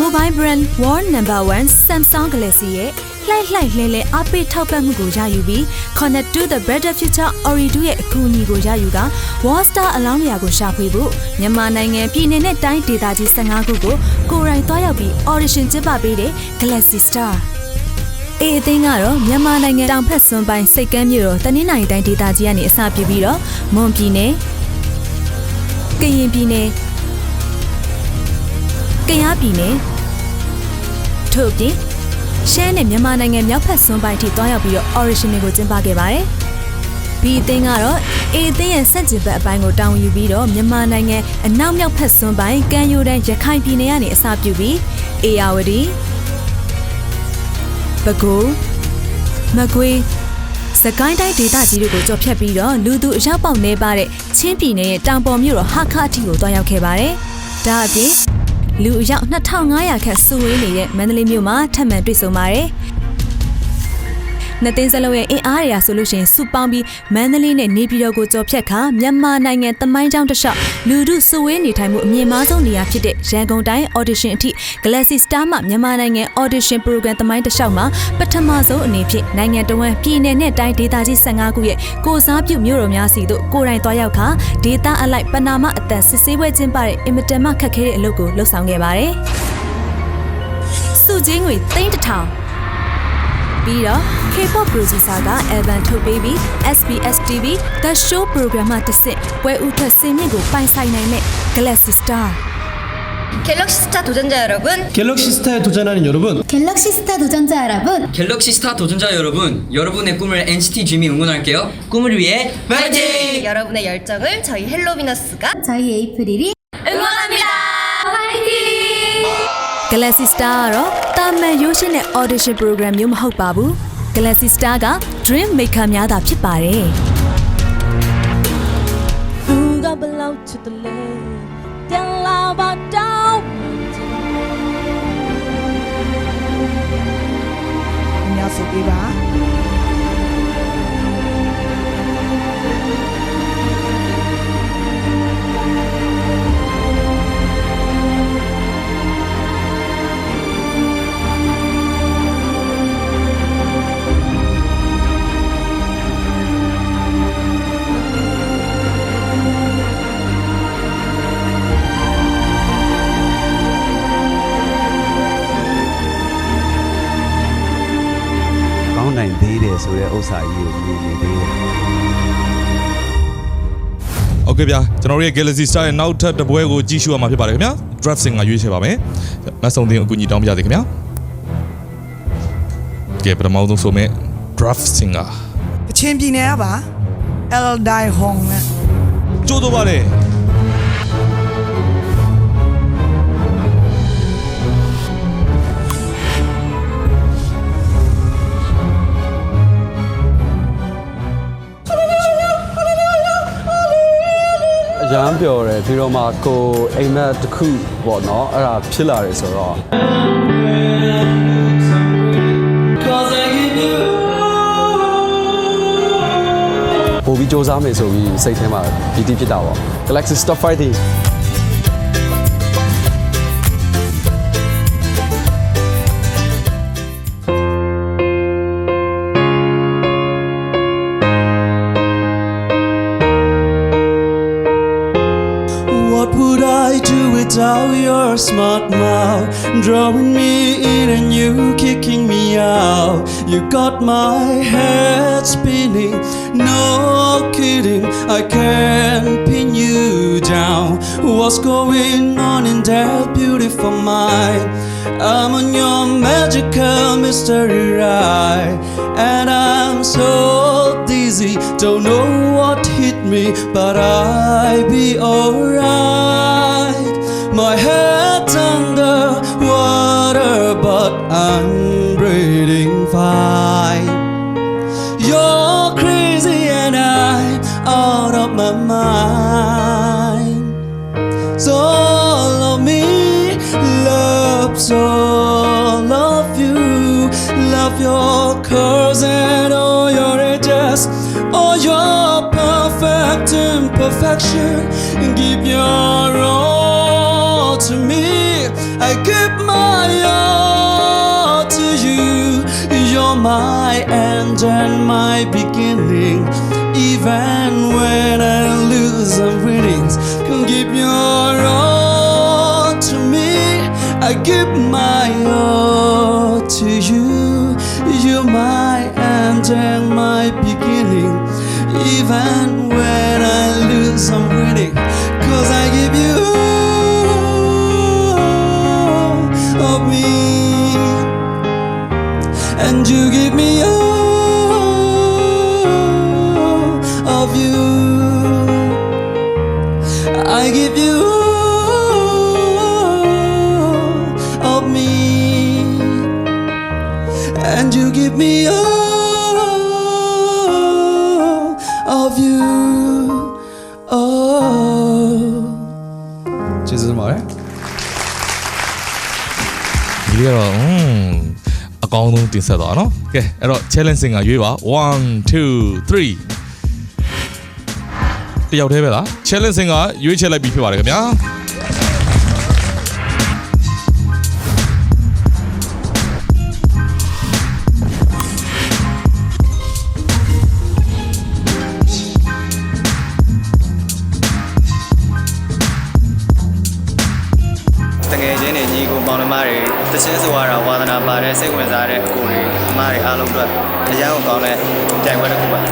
Mobile brand World #1 Samsung Galaxy ရဲ့လှိုက်လဲအပိထောက်ပံ့မှုကိုရယူပြီး Connect to the Better Future Ori 2ရဲ့အကူအညီကိုရယူက World Star အလောင်းလျာကိုရှာဖွေဖို့မြန်မာနိုင်ငံပြည်နယ်နဲ့တိုင်းဒေသကြီး15ခုကိုကိုယ်တိုင်သွားရောက်ပြီး audition ကျင်းပပေးတဲ့ Galaxy Star အသင်းကတော့မြန်မာနိုင်ငံတောင်ဖက်စွန်ပိုင်းစိတ်ကမ်းမြို့တော်တနင်္သာရီတိုင်းဒေသကြီးကနေအစပြုပြီးတော့မွန်ပြည်နယ်ကရင်ပြည်နယ်ကယားပြည်နယ်ထို့ပြင်ရှမ်းနဲ့မြန်မာနိုင်ငံမြောက်ဖက်စွန်ပိုင်းထိတွားရောက်ပြီးတော့ audition တွေကိုကျင်းပခဲ့ပါတယ်။ဒီအသင်းကတော့အသင်းရဲ့စက်ကျင်ဘက်အပိုင်းကိုတာဝန်ယူပြီးတော့မြန်မာနိုင်ငံအနောက်မြောက်ဖက်စွန်ပိုင်းကမ်းရိုးတန်းရခိုင်ပြည်နယ်ကနေအစပြုပြီးအေရဝတီပဲခူးမကွေးစကိုင်းတိုင်းဒေသကြီးတွေကိုကြော်ဖြတ်ပြီးတော့လူသူအရောက်ပေါက်နေပါတဲ့ချင်းပြည်နယ်ရဲ့တောင်ပေါ်မြို့တော်ဟာခါအထိကိုတွားရောက်ခဲ့ပါတယ်။ဒါအပြင်လူအယောက်2500ခန့်စုဝေးနေတဲ့မန္တလေးမြို့မှာထပ်မံတွေ့ဆုံပါတယ်။နှစ်သိန်းစလုံးရဲ့အင်အားရဆိုလို့ရှိရင်စုပေါင်းပြီးမန္တလေးနဲ့နေပြည်တော်ကိုကြော်ဖြတ်ခါမြန်မာနိုင်ငံသမိုင်းကြောင်းတစ်လျှောက်လူထုစုဝေးနေထိုင်မှုအမြင့်မားဆုံးနေရာဖြစ်တဲ့ရန်ကုန်တိုင်း audition အထိ Galaxy Star မှမြန်မာနိုင်ငံ audition program သမိုင်းတစ်လျှောက်မှာပထမဆုံးအနေဖြင့်နိုင်ငံတော်ဝန်ပြည်နယ်နဲ့တိုင်းဒေသကြီး15ခုရဲ့ကိုစားပြုမြို့တော်များစီတို့ကိုယ်တိုင်သွားရောက်ခါဒေသအလိုက်ပနာမအတန်စစ်ဆေးပွဲကျင်းပတဲ့အင်မတန်မှခက်ခဲတဲ့အလုပ်ကိုလှုပ်ဆောင်ခဲ့ပါတယ်။စုချင်းငွေ3,000ပြီးတော့ K-pop producer က album ထုတ်ပေးပြီး SBS TV The Show program မှာတစ်ဆင့်ပွဲဥထက်စင်မြင့်ကိုပိုင်ဆိုင်နိုင်တဲ့ Galaxy Star 갤럭시 스타 도전자 여러분 갤럭시 스타에 도전하는 여러분 갤럭시 스타 도전자 여러분 갤럭시 스타 도전자 여러분 여러분의 꿈을 NCT DREAM이 응원할게요 꿈을 위해 파이팅! 여러분의 열정을 저희 헬로비너스가 저희 에이프릴이 응원합니다 파이팅! Galaxy Star ကတော့တာမန်ရိုးရှင်းတဲ့ audition program မျိုးမဟုတ်ပါဘူး Galaxy Star က Dream Maker များသာဖြစ်ပါတယ်不敢不老去的泪电老把刀你要手机吧နိုင်သေးတယ်ဆိုတဲ့ဥစ္စာကြီးကိုမြင်နေသေးတယ်။ Okay ဗျာကျွန်တော်တို့ရဲ့ Galaxy Star ရဲ့နောက်ထပ်တစ်ပွဲကိုကြည့်ရှုရမှာဖြစ်ပါတယ်ခင်ဗျာ။ Draft Singer ရွေးချယ်ပါမယ်။မဆုံတင်အကူအညီတောင်းပြရသေးခင်ဗျာ။ကဲပထမဆုံးဆိုမဲ့ Draft Singer ကချင်ပြည်နယ်ကပါ El Dai Hong နဲ့ကြိုးတော့ပါတယ်ရမ်းပျော်တယ်ပြီးတော့မှကိုအိမ်မက်တစ်ခုပေါ့နော်အဲ့ဒါဖြစ်လာတယ်ဆိုတော့ပိုပြီးစူးစမ်းမယ်ဆိုပြီးစိတ်ထဲမှာပီတိဖြစ်တာပေါ့ Galaxy Star Fighting What would I do without your smart mouth drawing me in and you kicking me out You got my head spinning no kidding I can't pin you down What's going on in that beautiful mind I'm on your magical mystery ride And I'm so dizzy Don't know what hit me But I'll be alright My head's under water But I'm breathing fine You're crazy and I'm out of my mind So love me, love so love you Love your curves and all your edges All your perfect imperfection Give your all to me I give my all to you. You're my end and my beginning. Even when I lose some winnings, can give your all to me. I give my all to you. You're my end and my beginning. Even when I lose some winning, 'cause I give you all of me, and you give me all of you. I give you all of me, and you give me all of you. Oh, Jesus, my. ဒီကတော့အကောင်းဆုံးတင်ဆက်သွားနော်ကဲအဲ့တော့ challenge singer ရွေးပါ1 2 3တယောက်တည်းပဲလား challenge singer ရွေးချက်လိုက်ပြီးဖြစ်ပါတယ်ခင်ဗျာတကယ်ချင်းနေညီကိုပေါင်းနှမတွေတချင်းဆိုရတာဝါသနာပါတဲ့စိတ်ဝင်စားတဲ့အကိုတွေအမတွေအားလုံးအတွက်အရန်ကိုကောင်းတဲ့တိုင်ပွဲတစ်ခုပါတ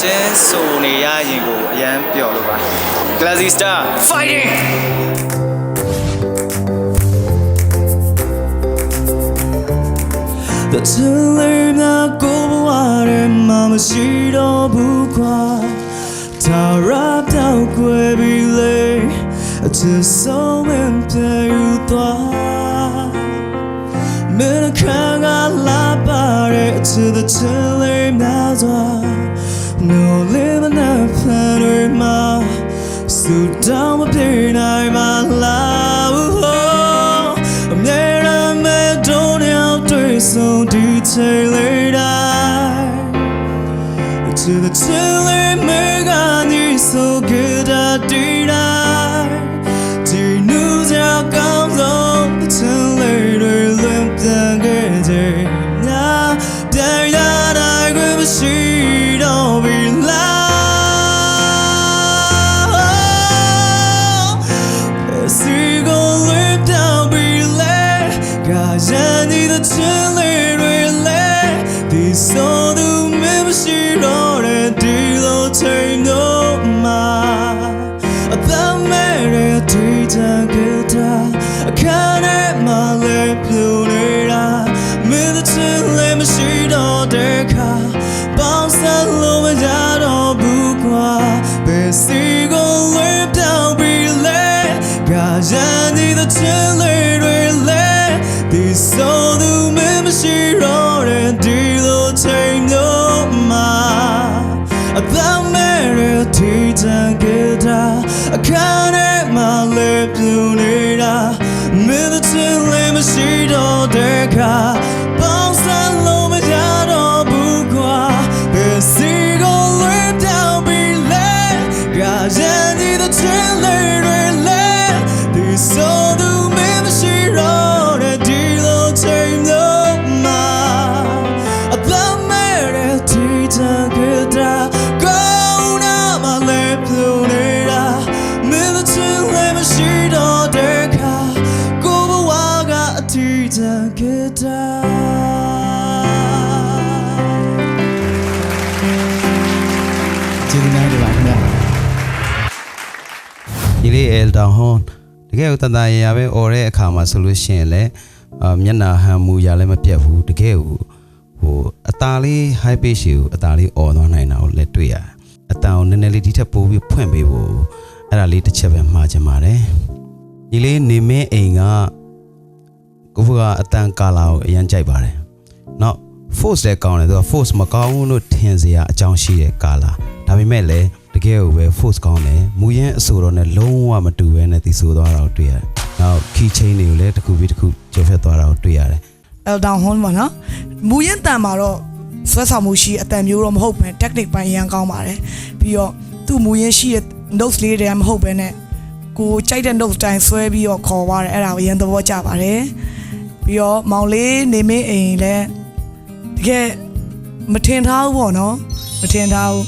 ချင်းဆိုနေရရင်ကိုအရန်ပျော်လို့ပါ Glassy Star Fighting The time that go away, mama she don't bukwa. Tarap down kwebi le, to so empty you thought. Mena kanga la bare to the time now. No living up planet ma, so down with pain I my love. I'm there I'm don't help so detailed to the telling me God is so good at did do you news how comes on the tell later limp together now that I grab a sheet I'll be loud see go limp down be late cause I need the telling relay this all the membership on a deal or time no ma the mere data geta I can't have my lip lunera me the telling machine on the car bounce that low down on bukwa basic go limp down be late cause I need the telling relay this all the membership on a deal or time no ma the mere data geta I can't have my lip lunera me the telling machine on the car bounce that low down on bukwa basic go limp down be late cause I need the telling relay this all the membership on a deal or time no ma the mere data geta go now my lip lunera me the telling machine on the car go waga data getaဒီလေး Elton Hon တကယ်ကိုတန်တရာရပဲអော်တဲ့အခါမှာဆိုလို့ရှိရင်လည်းမျက်နှာဟန်မူရလည်းမပြတ်ဘူးတကယ်ကိုဟိုအตาလေး high pitch ကိုအตาလေးអော်သွားနိုင်တာကိုလည်းတွေ့ရတယ်အตาကိုနည်းနည်းလေးဒီထက်ပိုပြီးဖွင့်ပေးဖို့အဲ့ဒါလေးတစ်ချက်ပဲမှားချင်ပါတယ်ဒီလေးနေမင်းအိမ်ကကိုဖကအတန်ကာလာကိုအရင်ကြိုက်ပါတယ်နောက် force လည်းကောင်းတယ်သူက force မကောင်းဘူးလို့ထင်စရာအကြောင်းရှိတဲ့ကာလာဒါပေမဲ့လည်းတကယ်ကိုပဲ force ကောင်းတယ်မူရင်းအဆိုတော်နဲ့လုံးဝမတူဘဲနဲ့ဒီဆိုသွားတာကိုတွေ့ရတယ်နောက် key chain တွေကိုလည်းတစ်ခုပြီးတစ်ခုကျော်ဖြတ်သွားတာကိုတွေ့ရတယ် Elton Hon ပါနော်မူရင်းတန်မှာတော့ဆွဲဆောင်မှုရှိအတန်မျိုးတော့မဟုတ်ပဲ technique ပိုင်းအရန်ကောင်းပါတယ်ပြီးတော့သူ့မူရင်းရှိတဲ့ notes လေးတွေမဟုတ်ပဲနဲ့ ကိုကြိုက်တဲ့ note တိုင်းဆွဲပြီးတော့ခေါ်သွားတယ်အဲ့ဒါကိုအရင်သဘောကျပါတယ်ပြီးတော့မောင်လေးနေမင်းအိမ်လည်းတကယ်မထင်ထားဘူးပေါ့နော်မထင်ထားဘူး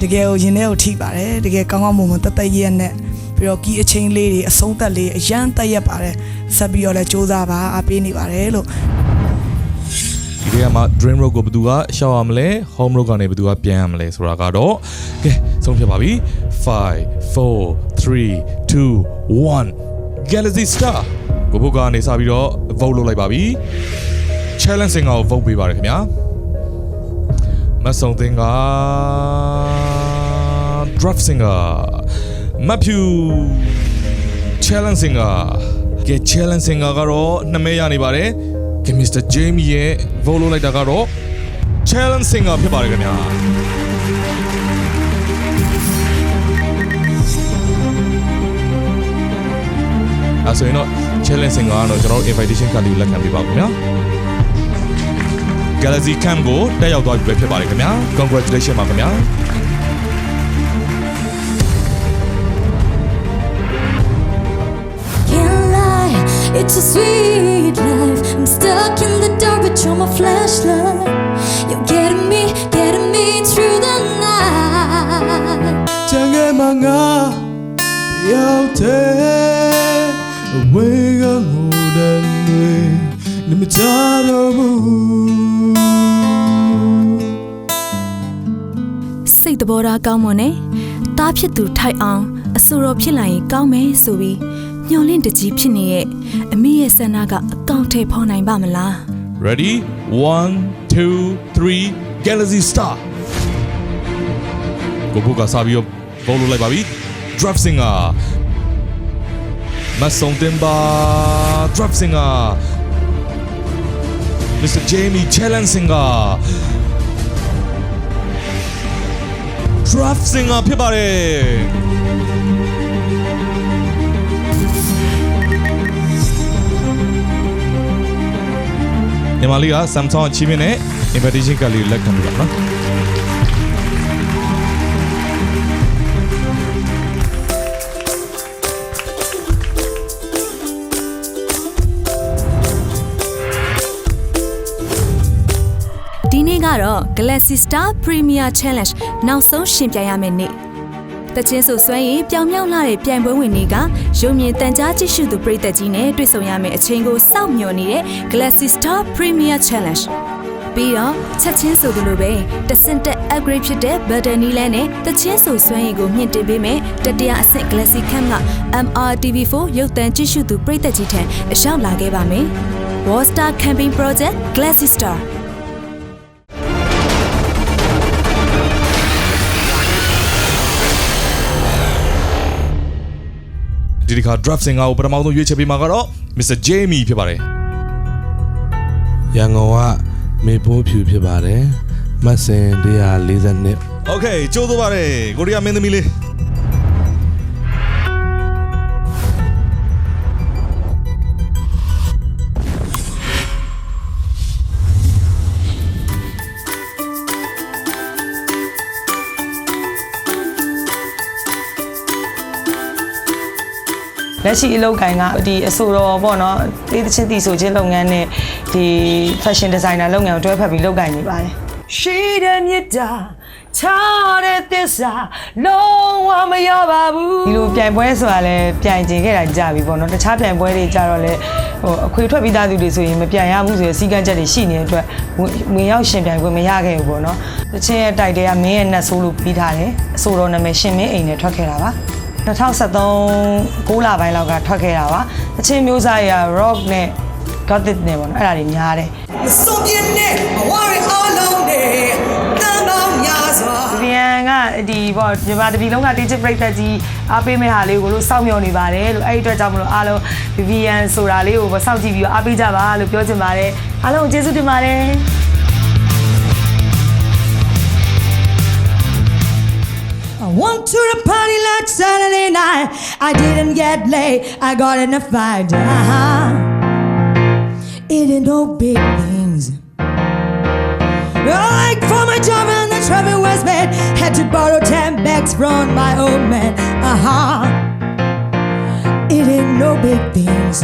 တကယ်ကိုရင်ထဲကိုထိပါတယ်တကယ်ကောင်းကောင်းမွန်မွန်တက်တက်ရက်နဲ့ပြီးတော့ကီးအချင်းလေးတွေအဆုံးသက်လေးအရန်တက်ရက်ပါတယ်ဆက်ပြီးတော့လည်းစူးစမ်းပါအားပေးနေပါတယ်လို့ဒီထဲမှာ dream road ကိုဘယ်သူကရှောက်ရမလဲ home road ကနေဘယ်သူကပြန်ရမလဲဆိုတာကတော့ကဲဆုံးဖြတ်ပါပြီ5 4 3 2 1 Galaxy Star ကိုဘုကနေစပြီးတော့ vote လုပ်လိုက်ပါပြီ challenge singer ကို vote ပေးပါရခင်ဗျာမတ်ဆုံးသင်က draft singer မဖြူ challenge singer ကဲ challenge singer ကတော့2မဲရနေပါတယ်ကဲ Mr. Jamie ရဲ့ vote လုပ်လိုက်တာကတော့ challenge singer ဖြစ်ပါတယ်ခင်ဗျာအဲ့ဆိုရင်တော့ challenge singer ကတော့ကျွန်တော်တို့ invitation card လေးလက်ခံပေးပါဦးခင်ဗျာ Galaxy Camp ကိုတက်ရောက်သွားပြီပဲဖြစ်ပါတယ်ခင်ဗျာ congratulations ပါခင်ဗျာIt's a sweet life. I'm stuck in the dark, but you're my flashlight. You're getting me through the night. Jangan manga yau te wega ngodan ne nimitaro mu စိတ်သဘောထားကောင်းမွန်နဲ့တားဖြစ်သူထိုက်အောင်အဆိုတော်ဖြစ်လာရင်ကောင်းမယ်ဆိုပြီးညှော်လင့်တကြီးဖြစ်နေရဲ့အမေရဲ့ဆန္ဒကအကောင့်ထဲဖော်နိုင်ပါမလား Ready 1 2 3 Galaxy Star ကိုဘုကစားပြီးတော့ vote လုပ်လိုက်ပါပြီ draft singer မဆုံးတင်ပါ draft singer Mr. Jamie challenge singer draft singer ဖြစ်ပါတယ်ညီမလေးက Samsung အချီးမြှင့်နဲ့ invitation card လေးလက်ခံပြီးပါနော်ဒီနေ့ကတော့ Galaxy Star Premier Challenge နောက်ဆုံးရှင်ပြိုင်ရမယ့်နေ့တချင်းဆိုဆွဲရင်ပြောင်မြောက်လာတဲ့ပြိုင်ပွဲဝင်တွေကရုံမြင်တန်ကြားကြည့်ရှုသူပရိသတ်ကြီးနဲ့တွေ့ဆုံရမယ့်အချိန်ကိုစောင့်မျှော်နေတဲ့ Galaxy Star Premier Challenge ပြီးတော့ချက်ချင်းဆိုသလိုပဲတဆင့်တက် upgrade ဖြစ်တဲ့ Button Newland နဲ့တချင်းဆိုဆွဲရင်ကိုမြင့်တင်ပေးမယ်တတိယအဆင့် Galaxy Cam က MRTV4 ရုပ်သံကြည့်ရှုသူပရိသတ်ကြီးထံအရောက်လာခဲ့ပါမယ် War Star Camping Project Galaxy Starဒီတစ်ခါ draft singer ကိုပထမဆုံးရွေးချယ်ပေးမှာကတော့ Mr. Jamie ဖြစ်ပါတယ်ရန်ကုန်ကမေဖိုးဖြူဖြစ်ပါတယ်မတ်စင်142 Okay ကြိုးစားပါတယ်ကိုရီးယားမင်းသမီးလေးလက်ရှိအလုပ်ကိုင်ကဒီအဆိုတော်ပေါ့နော်တေးသချင်းတီဆိုခြင်းလုပ်ငန်းနဲ့ဒီ fashion designer လုပ်ငန်းကိုတွဲဖက်ပြီးလုပ်ကိုင်နေပါတယ်ရှိတဲ့မြတ်တာထားတဲ့သစ္စာလုံးဝမရပါဘူးဒီလိုပြိုင်ပွဲဆိုတာလည်းပြိုင်ကျင်ခဲ့တာကြာပြီပေါ့နော်တခြားပြိုင်ပွဲတွေကြတော့လည်းဟိုအခွေထွက်ပြီးသားသူတွေဆိုရင်မပြိုင်ရဘူးဆိုရင်စီကံချက်တွေရှိနေတဲ့အတွက်ဝင်ရောက်ရှင်ပြိုင်ခွင့်မရခဲ့ဘူးပေါ့နော်တချင်းရဲ့တိုက်တဲ့ကမင်းရဲ့နတ်ဆိုးလို့ပြီးထားတယ်အဆိုတော်နာမည်ရှင်မင်းအိမ်နဲ့ထွက်ခဲ့တာပါ2013 9လပိုင်းလောက်ကထွက်ခဲ့တာပါအချင်းမျိုးစားရ rock နဲ့ gothic နဲ့ပေါ့နော်အဲ့ဒါတွေများတယ်စုံပြင်းနဲ့ဘဝတွေအားလုံးနဲ့တန်ပေါင်းများစွာဗီယန်ကဒီပေါ့မြန်မာတပြည်လုံးက DJ ပရိသတ်ကြီးအားပေးမဲ့ဟာလေးကိုလို့စောင့်မျှော်နေပါတယ်လို့အဲ့ဒီအတွက်ကြောင့်မလို့အားလုံးဗီယန်ဆိုတာလေးကိုစောင့်ကြည့်ပြီးအားပေးကြပါလို့ပြောချင်ပါတယ်အားလုံးကျေးဇူးတင်ပါတယ်Went to the party like Saturday night. I didn't get late. I got in a fight. It ain't no big things. Like for my job and the traffic was bad. Had to borrow 10 bags from my old man. ain't no big things.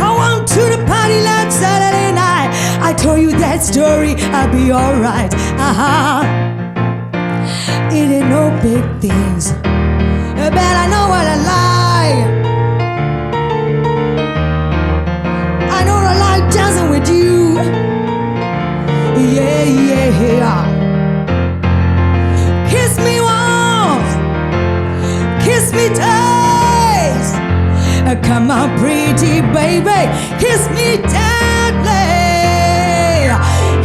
I went to the party last Saturday night. I told you that story, I'll be alright. It ain't no big things, but I know what I like. I know I like dancing with you. Yeah, yeah, yeah. Kiss me once, kiss me twice. Come on, pretty baby, kiss me gently.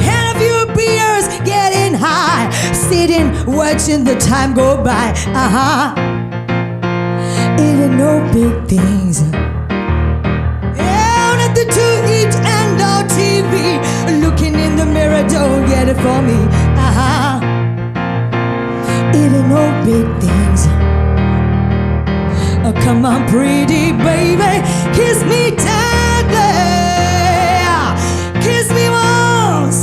Have a few beers, getting high, sitting, watching the time go by. It ain't no big things. Yeah, nothing to eat and no TV. Looking in the mirror, don't get it for me. It ain't no big things. Oh, come on, pretty baby, kiss me gently. Kiss me once.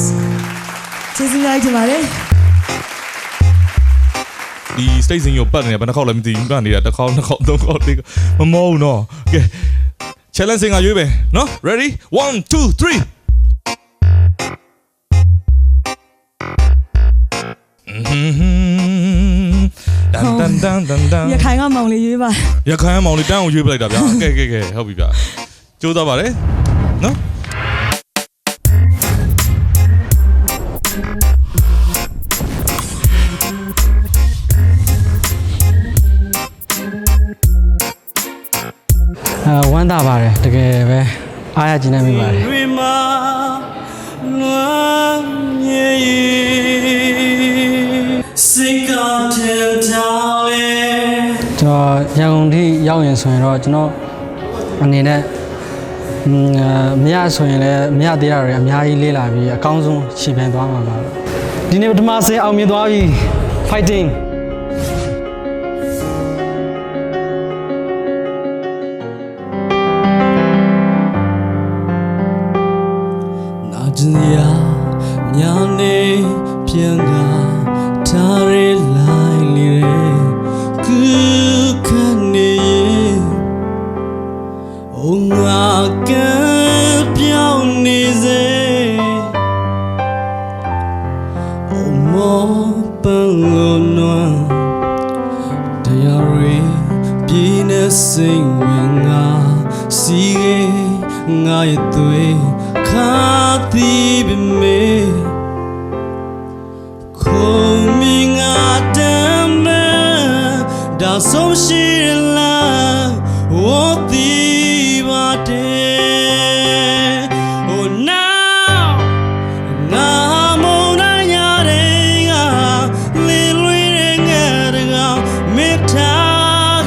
Kiss me like tomorrow. ဒီ state စင်ကိုပတ်နေတယ်ဘယ်နှခေါက်လဲမသိဘူးပတ်နေတာတစ်ခေါက်နှစ်ခေါက်သုံးခေါက်လေးမမောဘူးနော်ကဲ challenge စင်ကရွေးပဲနော် ready 1 2 3တန်တန်တန်တန်ရခိုင်ကမောင်လေးရွေးပါရခိုင်ကမောင်လေးတန်းကိုရွေးပလိုက်တာဗျာကဲဟုတ်ပြီဗျာကြိုးစားပါလေနော်ဝမ်းသာပါတယ်တကယ်ပဲအားရကျဉ်းနေမိပါတယ်ကျွန်တော်ရန်ကုန်ထိရောက်ရင်ဆိုရင်တော့ကျွန်တော်အနေနဲ့မရဆိုရင်လည်းမရသေးတာတွေအများကြီးလေးလာပြီးအကောင်းဆုံးရှင်းပြသွားမှာပါဒီနေ့ပထမဆင်းအောင်မြင်သွားပြီ fighting Ya nyane pianga tare lai lire ku kane o nga ka pyao ni se o mo pan lo no diary pi ne sing wen nga si ge nga ye twe kha ti be me coming out me da so shi la wo ti ba de oh now na mo na ya de ga li lui de nga de ga me ta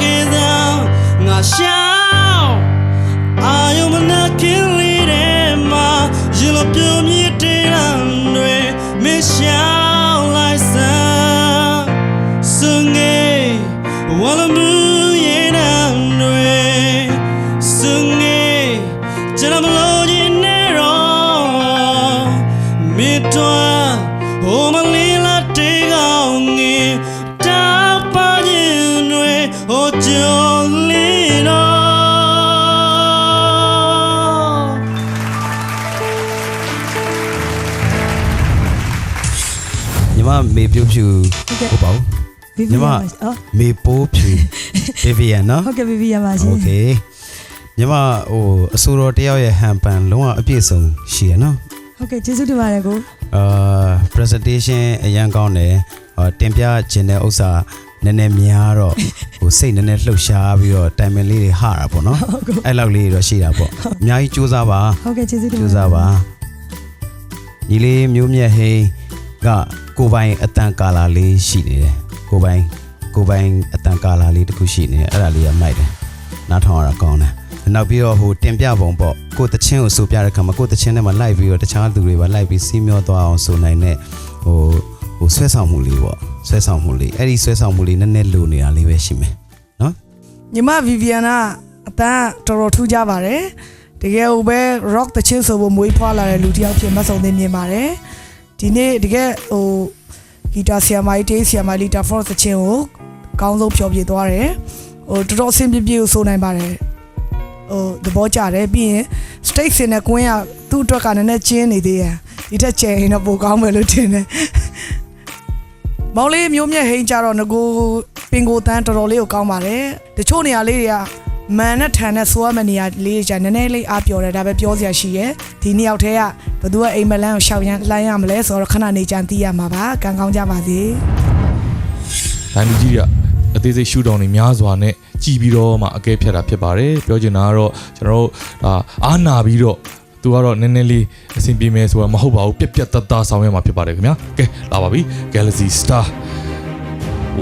ge da nga sha ayo na kill Je le premier terrain, mais chien la sa, sunge, wala muye na nwe, sunge, jana mloji nero, mais toi, oh ma lila te gaungi, ta pa nwe, oh jolino. ညီမမေပြိုးဖြူဟုတ်ပါဘူးညီမမေပိုးဖြူဗီဗီယန်နော်ဟုတ်ကဲ့ဗီဗီယန်ပါရှင်โอเคညီမဟိုအဆိုတော်တယောက်ရဲ့ဟန်ပန်လုံးဝအပြည့်စုံရှိရနော်ဟုတ်ကဲ့ကျေးဇူးတင်ပါတယ်ကိုpresentation အရန်ကောင်းတယ်တင်ပြခြင်းတဲ့ဥစ္စာနည်းနည်းများတော့ဟိုစိတ်နည်းနည်းလှုပ်ရှားပြီးတော့တိုင်ပင်လေးတွေဟာတာပေါ့နော်အဲ့လောက်လေးတော့ရှိတာပေါ့အများကြီးစူးစမ်းပါဟုတ်ကဲ့ကျေးဇူးတင်စူးစမ်းပါညီလေးမျိုးမြတ်ဟိန်းကကိုပိုင်အတန်ကာလာလေးရှိနေတယ်ကိုပိုင်အတန်ကာလာလေးတစ်ခုရှိနေတယ်အဲ့ဒါလေးကမိုက်တယ်နားထောင်ရတာကောင်းတယ်နောက်ပြီးတော့ဟိုတင်ပြပုံပေါ့ကိုတချင်းကိုဆိုပြတဲ့ခါမှာကိုတချင်းထဲမှာလိုက်ပြီးတော့တခြားသူတွေပါလိုက်ပြီးစီးမျောသွားအောင်ဆိုနိုင်တဲ့ဟိုဆွဲဆောင်မှုလေးပေါ့ဆွဲဆောင်မှုလေးအဲ့ဒီဆွဲဆောင်မှုလေးနည်းနည်းလိုနေတာလေးပဲရှိမယ်နော်ညီမဗီဗီယန်ကအတန်းတော်တော်ထူးကြပါတယ်တကယ်ဟိုပဲ rock တချင်းဆိုဖို့မွေးဖွားလာတဲ့လူတစ်ယောက်ဖြစ်မဆုံသိမြင်ပါတယ်ဒီနေ့တကယ်ဟိုဂီတာဆီယာမိုင်းတေးဆီယာမိုင်းလီတာဖော့စ်တချင်းကိုအကောင်းဆုံးဖျော်ဖြေသွားတယ် တော်တော်အဆင်ပြေပြေကိုဆိုနိုင်ပါတယ်သဘောကျတယ်ပြီးရင် stage စင်နဲ့ကွင်းကသူ့အတွက်ကလည်းနည်းနည်းကျင်းနေသေးတယ်ဒီထက်ကျရင်တော့ပိုကောင်းမယ်လို့ထင်တယ်မောင်လေးမျိုးမြတ်ဟိန်းကြတော့ငကိုပင်ကိုတန်းတော်တော်လေးကိုကောင်းပါတယ်တချို့နေရာလေးတွေကမန်နဲ့ထန်နဲ့ဆိုရမယ့်နေရာလေးတွေじゃနည်းနည်းလေးအားပြောတယ်ဒါပဲပြောစရာရှိရဲ့ဒီနှစ်ယောက်တည်းကဘသူကအိမ်မလန်းကိုရှောက်ရမ်းလှမ်းရမလဲဆိုတော့ခဏနေကြသိရမှာပါကံကောင်းကြပါစေဒိုင်လူကြီးကအသေးစိတ်ရှူတောင်းနေများစွာနဲ့ကြည်ပြီးတော့မှအကဲဖြတ်တာဖြစ်ပါတယ်ပြောချင်တာကတော့ကျွန်တော်တို့ဒါအားနာပြီးတော့သူကတော့နည်းနည်းလေးအဆင်ပြေမယ်ဆိုတာမဟုတ်ပါဘူးပြက်ပြက်တတ်ဆောင်ရမှာဖြစ်ပါတယ်ခင်ဗျာကဲလာပါပြီ Galaxy Star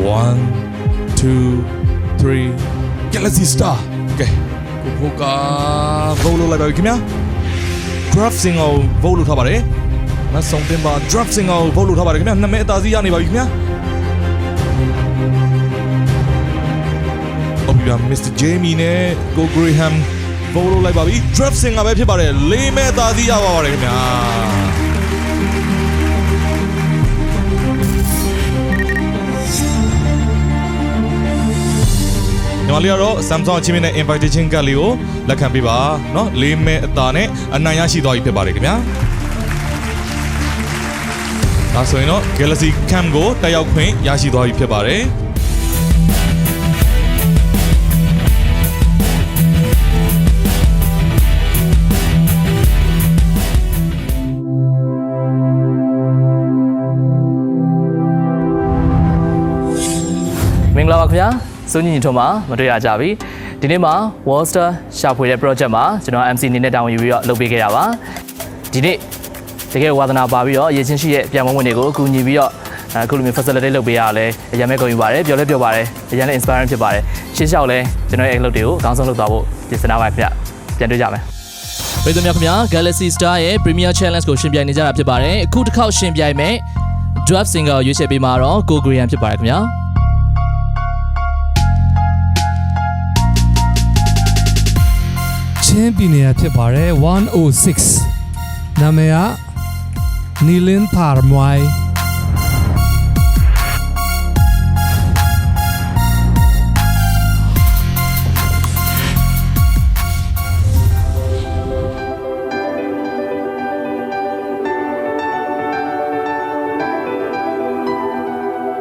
1 2 3 Galaxy Star ကဲကိုကဗိုလ်လို့လိုက်ပါပြီခင်ဗျာ Draft Single ဗိုလ်လို့ထားပါတယ်မဆောင်တင်ပါ Draft Single ဗိုလ်လို့ထားပါတယ်ခင်ဗျာနာမည်အသာစီးရနေပါပြီခင်ဗျာMr. Jamie နဲ့ Go Graham ဗိုလ်လို့လိုက်ပါပြီ Draft Singer ပဲဖြစ်ပါတယ်လေးမဲ့သားစီးရပါပါတယ်ခင်ဗျာညီမလေးကတော့ Samsung အချင်းမြင့်တဲ့ invitation card လေးကိုလက်ခံပေးပါเนาะလေးမဲ့အသားနဲ့အနိုင်ရရှိသွားပြီဖြစ်ပါတယ်ခင်ဗျာဒါဆိုရင်တော့ Galaxy Cam ကိုတက်ရောက်ခွင့်ရရှိသွားပြီဖြစ်ပါတယ်မင်္ဂလာပါခင်ဗျာစိုးညီထုံးမှာမတွေ့ရကြပြီဒီနေ့မှာ Wallstar ရှာဖွေတဲ့ project မှာကျွန်တော် MC အနေနဲ့တာဝန်ယူပြီးတော့လုပ်ပေးခဲ့တာပါဒီနေ့တကယ်ဝါသနာပါပြီးတော့ရေချင်းရှိရဲ့ပြန်မဝင်တွေကိုအကူအညီပြီးတော့အခုလိုမျိုး facilitate လုပ်ပေးရလဲအရင်မဲ့ကုန်ယူပါတယ်ပြောလဲပြောပါတယ်အရင်လည်း inspiring ဖြစ်ပါတယ်ရှေ့လျှောက်လဲကျွန်တော်ရဲ့အလုပ်တွေကိုအကောင်းဆုံးလုပ်သွားဖို့ပြင်ဆင်ထားပါခင်ဗျပြန်တွေ့ကြမယ်ပြည်သူများခင်ဗျာ Galaxy Star ရဲ့ Premier Challenge ကိုရှင်ပြိုင်နေကြတာဖြစ်ပါတယ်အခုတစ်ခေါက်ရှင်ပြိုင်မဲ့ Draft Singer ကိုရွေးချယ်ပေးမှာတော့ Go Graham ဖြစ်ပါတယ်ခင်ဗျာချင်းပြည်နယ်ဖြစ်ပါတယ်106နာမည်ကနီလင်းပါမွိုင်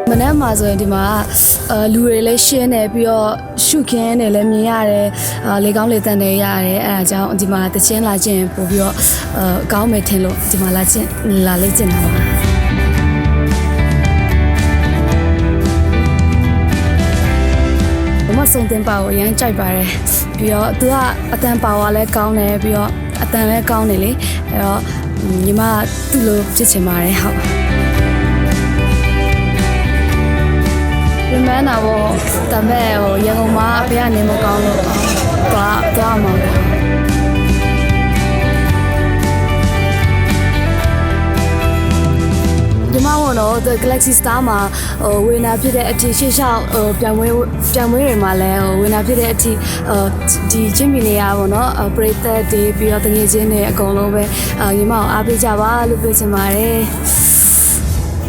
မနက်မှာဆိုရင်ဒီမှာလူတွေလည်းရှင်းနေပြီးတော့ရှုခင်းနေလည်းမြင်ရတယ်လေကောင်းလေတန်နေရတယ်အဲဒါကြောင့်ဒီမှာတချင်းလာခြင်းပို့ပြီးတော့ကောင်းမယ်ထင်လို့ဒီမှာလာလေ့ကျင့်တာပါဘာမှစုံတင်ပါကိုအရင်ကြိုက်ပါတယ်ပြီးတော့သူကအတန်ပါဝါလည်းကောင်းတယ်ပြီးတော့အတန်လည်းကောင်းတယ်လေအဲတော့ညီမသူ့လိုဖြစ်ချင်ပါတယ်ဟုတ်ပြန်မနာဘောတမဲဟိုရန်ကုန်မှာအဖေကနေမကောင်းလို့သွားမှာပေါ့ဒီမှာတော့ The Galaxy Star မှာဝေနာဖြစ်တဲ့အထီးရှေ့လျှောက်ပြန်ဝဲတွေမှာလည်းဝေနာဖြစ်တဲ့အထီးဒီချင်းမီနေရပါတော့ပရိသတ်တွေပြီးတော့တငယ်ချင်းတွေအကုန်လုံးပဲညီမအောင်အားပေးကြပါလို့ပြောချင်ပါတယ်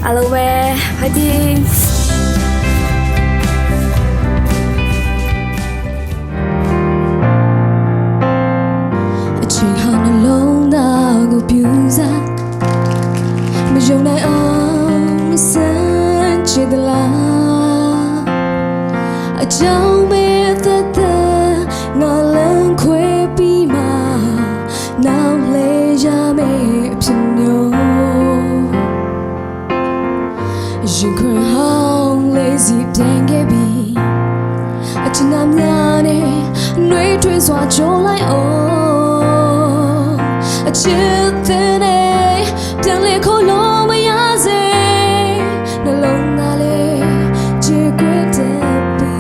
အားလုံးပဲဖိုက်တင်လုံးသားကိုပြူစားမယုံနိုင်အောင်စမ်းချစ်သလားအကြောင်းမဲ့သက်သက်ငါလန်းခွဲပြီးမှနောက်လေရမယ့်အဖြစ်မျိုးရင်ခွင်ဟောင်းလေးစီပြန်ခဲ့ပြီအချနာများနဲ့နှွေးထွေးစွာကြိုးလိုက်အောင်အချစ်တဲ့နဲ့ပြန်လေခိုးလို့မရစေနှလုံးသားလေးချစ်ခွေတဲ့ပြီ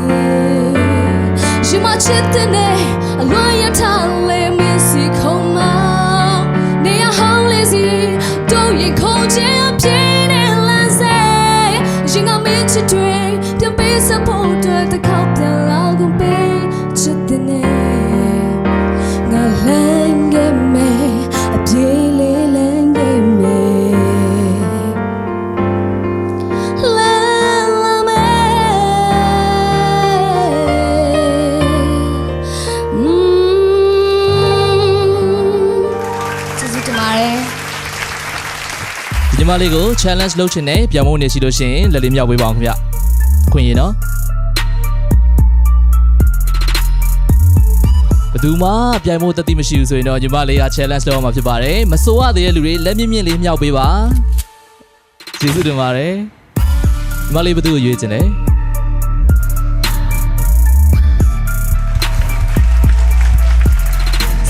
ရှင်မချစ်တဲ့နဲ့အလွန်ရထားလေးမစီခုံမနေရဟောင်းလေးစီတော့ရင်ခုံချင်ပြင်းနေလမ်းစေရင်ကမင်းချစ်တွေပြန်ပေးစဖို့တဲ့တစ်ခေါက်ပြန်လာကုန်ပေးချစ်တဲ့နဲ့ငါလမ်းခဲ့မယ်အပြေးလေးလမ်းခဲ့မယ်လမ်းလာမယ် မလေးကို challenge လုပ်ချင်တယ်ပြန်မို့နေရှိလို့ရှိရင်လက်လေးမြောက်ပေးပါအောင်ခင်ဗျခွင့်ရနော်ဘယ်သူမှပြိုင်ဖို့တတိမရှိဘူးဆိုရင်တော့ညီမလေးက challenge လုပ်ရမှာဖြစ်ပါတယ်မစိုးရသေးတဲ့လူတွေလက်မြင့်မြင့်လေးမြောက်ပေးပါကျေးဇူးတင်ပါတယ်ညီမလေးဘယ်သူကိုရွေးချင်လဲ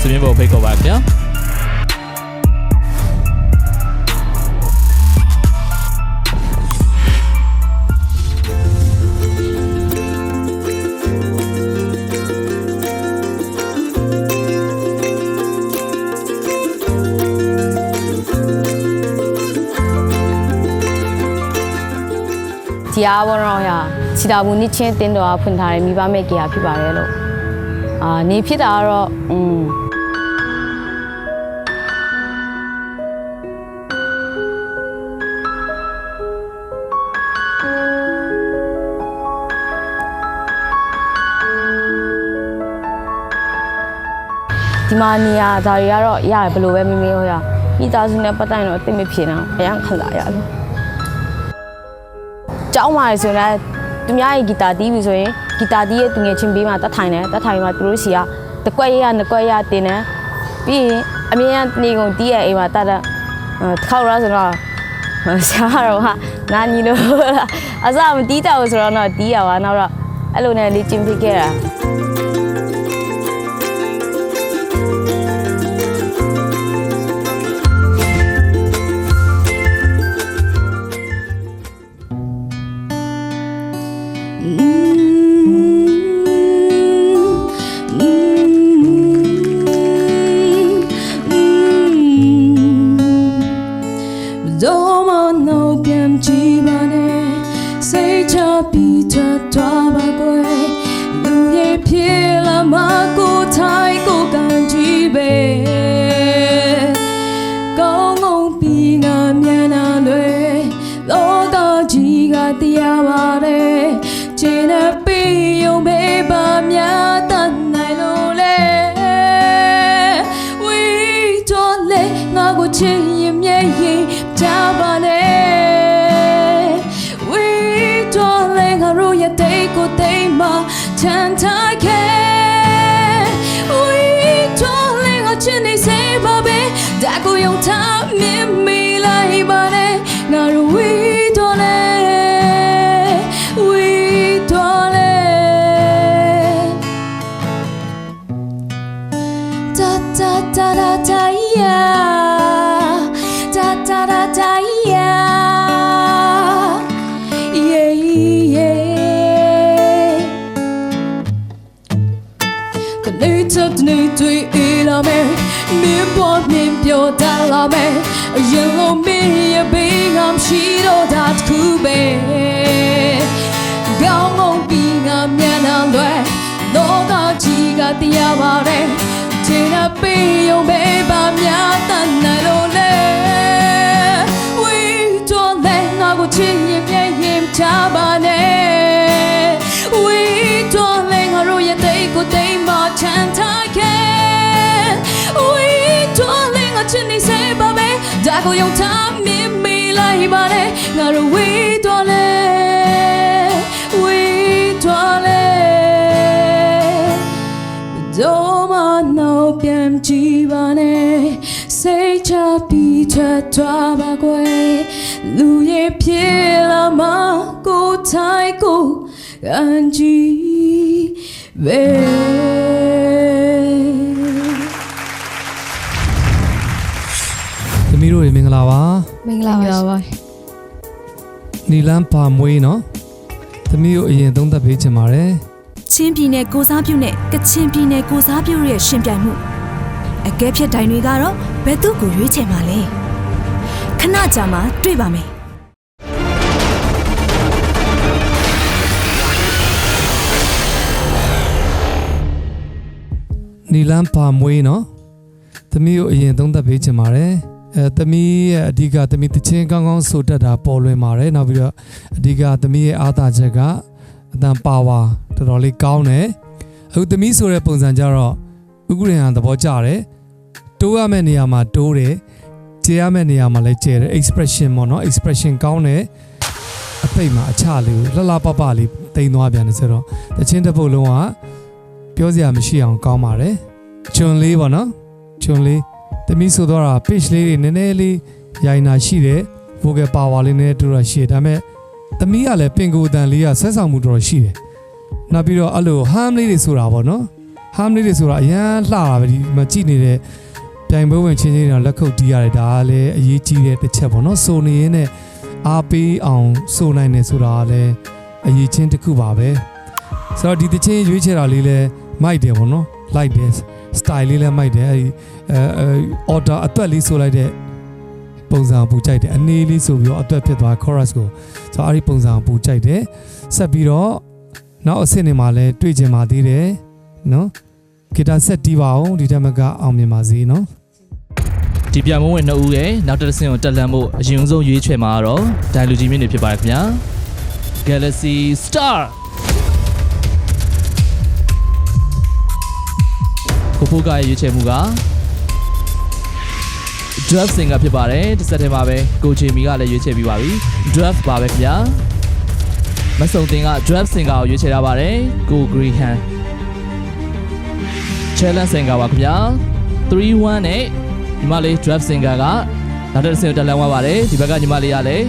စမြင်ပေါ်ဖိတ်ခေါ်ပါခင်ဗျာဒီအားဘောတော့ရာခြေတာဘူးနစ်ချင်းတင်းတော်ဖွင့်ထားတဲ့မိဘမဲ့ကေဖြစ်ပါတယ်လို့နေဖြစ်တာကတော့ဒီမာနီယာဒါတွေကတော့ရတယ်ဘယ်လိုပဲမမေးဟောရမိသားစုနဲ့ပတ်သက်တော့အသိမဖြစ်တော့အရင်ခံစားရတယ်ကျောင်းမှာဆိုရင်သူများရဲ့ဂီတာတီးပြီဆိုရင်ဂီတာတီးရဲ့သူငယ်ချင်းဘေးမှာတတ်ထိုင်တယ်တတ်ထိုင်မှာသူတို့စီကတကွက်ရနှစ်ကွက်ရတင်တယ်ပြီးရင်အမြင်ကနေကုန်တီးရဲ့အိမ်မှာတတ်တဲ့တစ်ခေါက်တော့ဆိုတော့ဆရာတော်ကနာညီလို့အစားမတီးတော့ဆိုတော့တီးရပါနောက်တော့အဲ့လိုနဲ့လေ့ကျင့်ဖြစ်ခဲ့တာကိုယုံထားမင်းမေးလိုက်ပါနဲ့ငါတို့ဝေးတော်လဲဝေးတော်လဲတော့မနောက်ပြန်ကြည့်ပါနဲ့စိတ်ချပြီးထွက်သွားပါကွယ်လူရဲ့ဖြစ်လာမှကိုထိုင်ကိုအန်ကြီးပဲသမီးတို့မင်္ဂလာပါ မင်္ဂလာပါ နီလန်းပါမွေးနော်သမီးတို့အရင်သုံးသပ်ပေးချင်ပါတယ်ချင်းပြည်နယ်ကိုစားပြုနဲ့ကချင်ပြည်နယ်ကိုစားပြုရဲ့ရှင်ပြိုင်မှုအကဲဖြတ်တိုင်တွေကတော့ဘယ်သူ့ကိုရွေးချယ်မှာလဲခဏကြာမှတွေ့ပါမယ်နီလန်းပါမွေးနော်သမီးတို့အရင်သုံးသပ်ပေးချင်ပါတယ်သမီးရဲ့အဓိကသမီးတချင်းကောင်းကောင်းဆိုတတ်တာပေါ်လွင်ပါတယ်နောက်ပြီးတော့အဓိကသမီးရဲ့အားသာချက်ကအတန်ပါဝါတော်တော်လေးကောင်းတယ်အခုသမီးဆိုတဲ့ပုံစံကြတော့ဥက္ကဋ္ဌသဘောကျတယ်တိုးရမယ့်နေရာမှာတိုးတယ် ကျေရမယ့်နေရာမှာလည်းကျေတယ် expression ပေါ့နော် expression ကောင်းတယ်အပိတ်မှာအချလေးလှလှပပလေးတိမ်သွားပြန်တယ်ဆိုတော့တချင်းတစ်ပုတ်လုံးကပြောစရာမရှိအောင်ကောင်းပါတယ်ချွန်လေးပေါ့နော်ချွန်လေးတမီးဆိုတော့ page လေးတွေနည်းနည်းလေးရိုင်နာရှိတယ် vocal power လေးနည်းတူတော့ရှိတယ်ဒါပေမဲ့တမီးကလည်းပင်ကိုယ်အတန်လေးကဆက်ဆောင်မှုတော်ရှိတယ်နောက်ပြီးတော့အဲ့လို harm လေးတွေဆိုတာပေါ့နော် harm လေးတွေဆိုတာအရန်လှတာပဲဒီမှာကြည့်နေတဲ့ပြိုင်ပွဲဝင်ချင်းချင်းတွေလက်ခုပ်တီးရတယ်ဒါကလည်းအရေးကြီးတဲ့တစ်ချက်ပေါ့နော်ဆိုနေရင်းနဲ့အားပေးအောင်ဆိုနိုင်တယ်ဆိုတာကလည်းအရေးချင်းတစ်ခုပါပဲဆိုတော့ဒီတချင်းရွေးချယ်တာလေးလည်းမိုက်တယ်ပေါ့နော် like this style လေးလည်းမိုက်တယ်အဲဒီorder အတွက်လေးဆိုလိုက်တဲ့ပုံစံပူကြိုက်တယ်အနေလေးဆိုပြီးတော့အတွက်ဖြစ်သွား chorus ကိုဆိုတော့အဲဒီပုံစံပူကြိုက်တယ်ဆက်ပြီးတော့နောက်အဆင့်တွေမှာလည်းတွေ့ကြမှာသေးတယ်နော်ဂီတာဆက်တီးပါအောင်ဒီတက်မကအောင်မြင်ပါစေနော်ဒီပြိုင်ပွဲဝင်2ဦးရဲ့နောက်တစ်ဆင့်ကိုတက်လှမ်းဖို့အရင်ဆုံးရွေးချယ်မှာတော့ဒိုင်လူကြီးမြင့်နေဖြစ်ပါတယ်ခင်ဗျာ Galaxy Star ကိုဖိုးကရဲ့ရွေးချယ်မှုက Draft Singer ဖြစ်ပါတယ်တစ်ဆက်တည်းမှာပဲကိုချေမီကလည်းရွေးချယ်ပြီးပါပြီ Draft ပါပဲခင်ဗျာမဆုံတင်က Draft Singer ကိုရွေးချယ်ထားပါတယ်ကို Greenhand Challenge Singer ပါခင်ဗျာ3-1နဲ့ညီမလေး Draft Singer ကနောက်တစ်ဆင့်တက်လှမ်းသွားပါတယ်ဒီဘက်ကညီမလေးကလည်း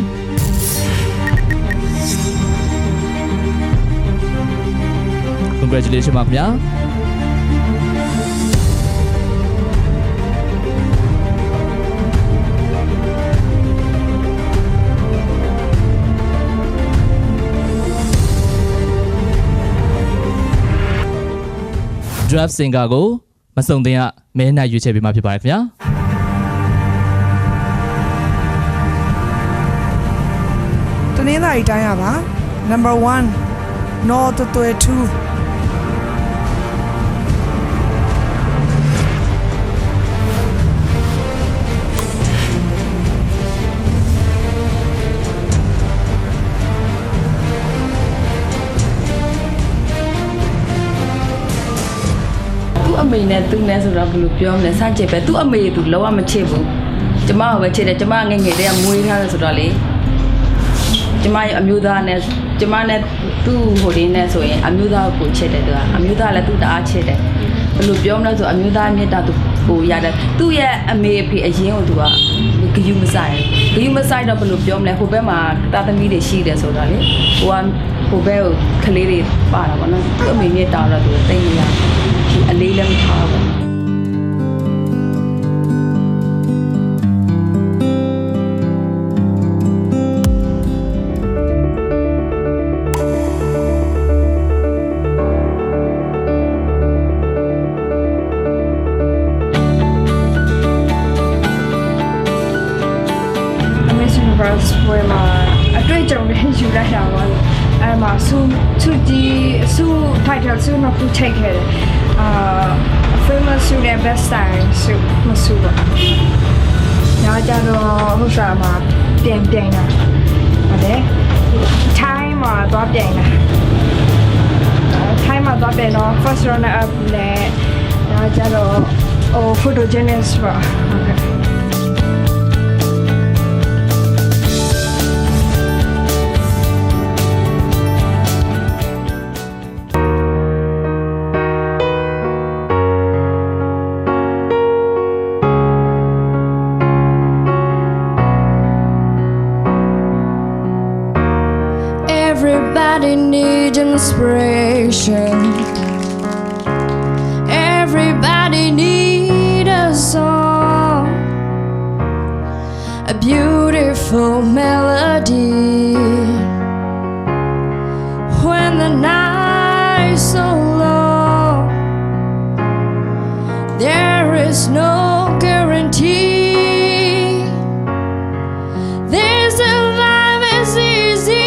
Congratulations ပါခင်ဗျာDraft Singer ကိုမစုံတင်ကမဲနိုင်ရွေးချယ်ပေးမှာဖြစ်ပါတယ်ခင်ဗျာတနင်္လာရီတိုင်းရပါ number 1 North 22အမေနဲ့သူနဲ့ဆိုတော့ဘယ်လိုပြောမလဲစကြည့်ပဲသူ့အမေသူလောကမချစ်ဘူးကျမကပဲချစ်တယ်ကျမငယ်ငယ်တည်းကမွေးထားတယ်ဆိုတော့လေကျမရဲ့အမျိုးသားနဲ့ကျမနဲ့သူ့ဟိုလေးနဲ့ဆိုရင်အမျိုးသားကိုချစ်တယ်သူကအမျိုးသားလည်းသူ့တအားချစ်တယ်ဘယ်လိုပြောမလဲဆိုအမျိုးသားမြတ်တာသူကိုရတယ်သူ့ရဲ့အမေအဖေအရင်ကသူကဂယူမဆိုင်တော့ဘယ်လိုပြောမလဲဟိုဘက်မှာတာသမီတွေရှိတယ်ဆိုတော့လေဟိုဘက်ကိုကလေးတွေပါတာပေါ့နော်သူ့အမေမြတ်တာတော့သူတိတ်မရအလေးလည်းမထားဘူး Miss Universe ပွဲမှာအတွေ့အကြုံတွေယူလိုက်တာပါလို့အဲမှာစု title စုနှစ်ခုချိန်ခဲ့တယ်famous စုနဲ့ best style စုမစုပါညကြတော့ဟိုစားမှာပြင်တာဟုတ်တယ် time မှာတော့ပြင်တာ time မှာတော့ပြင်တော့ first runner up နဲ့ညကြတော့ photogenic ပါဟုတ်ကဲ့Everybody needs inspiration. Everybody needs a song, a beautiful melody. When the night's so long, there is no guarantee. This life is easy.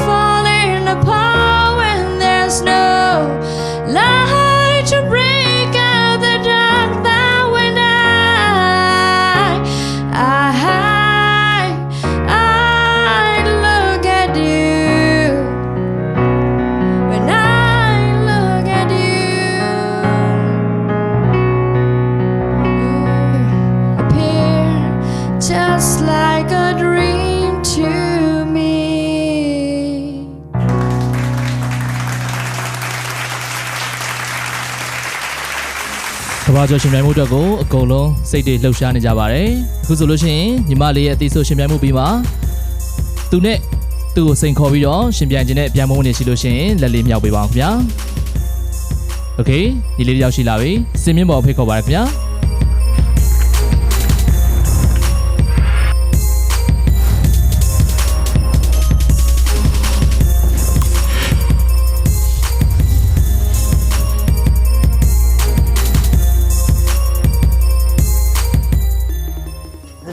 Falling apart when there's no light to break out the dark that went out. ဘာကျော်ရှင်ပြိုင်မှုအတွက်ကိုအကုန်လုံးစိတ်တွေလှုပ်ရှားနေကြပါတယ်အခုဆိုလို့ရှိရင်ညီမလေးရဲ့အသေးစိတ်ရှင်ပြိုင်မှုပြီးမှာသူနဲ့သူ့ကိုစိန်ခေါ်ပြီးတော့ရှင်ပြိုင်ခြင်းနဲ့ပြန်မဝင်နေရှိလို့ရှိရင်လက်လေးမြောက်ပေးပါအောင်ခင်ဗျာโอเคညီလေးရောက်ရှိလာပြီစင်မြင့်ပေါ်ဖိတ်ခေါ်ပါရခင်ဗျာ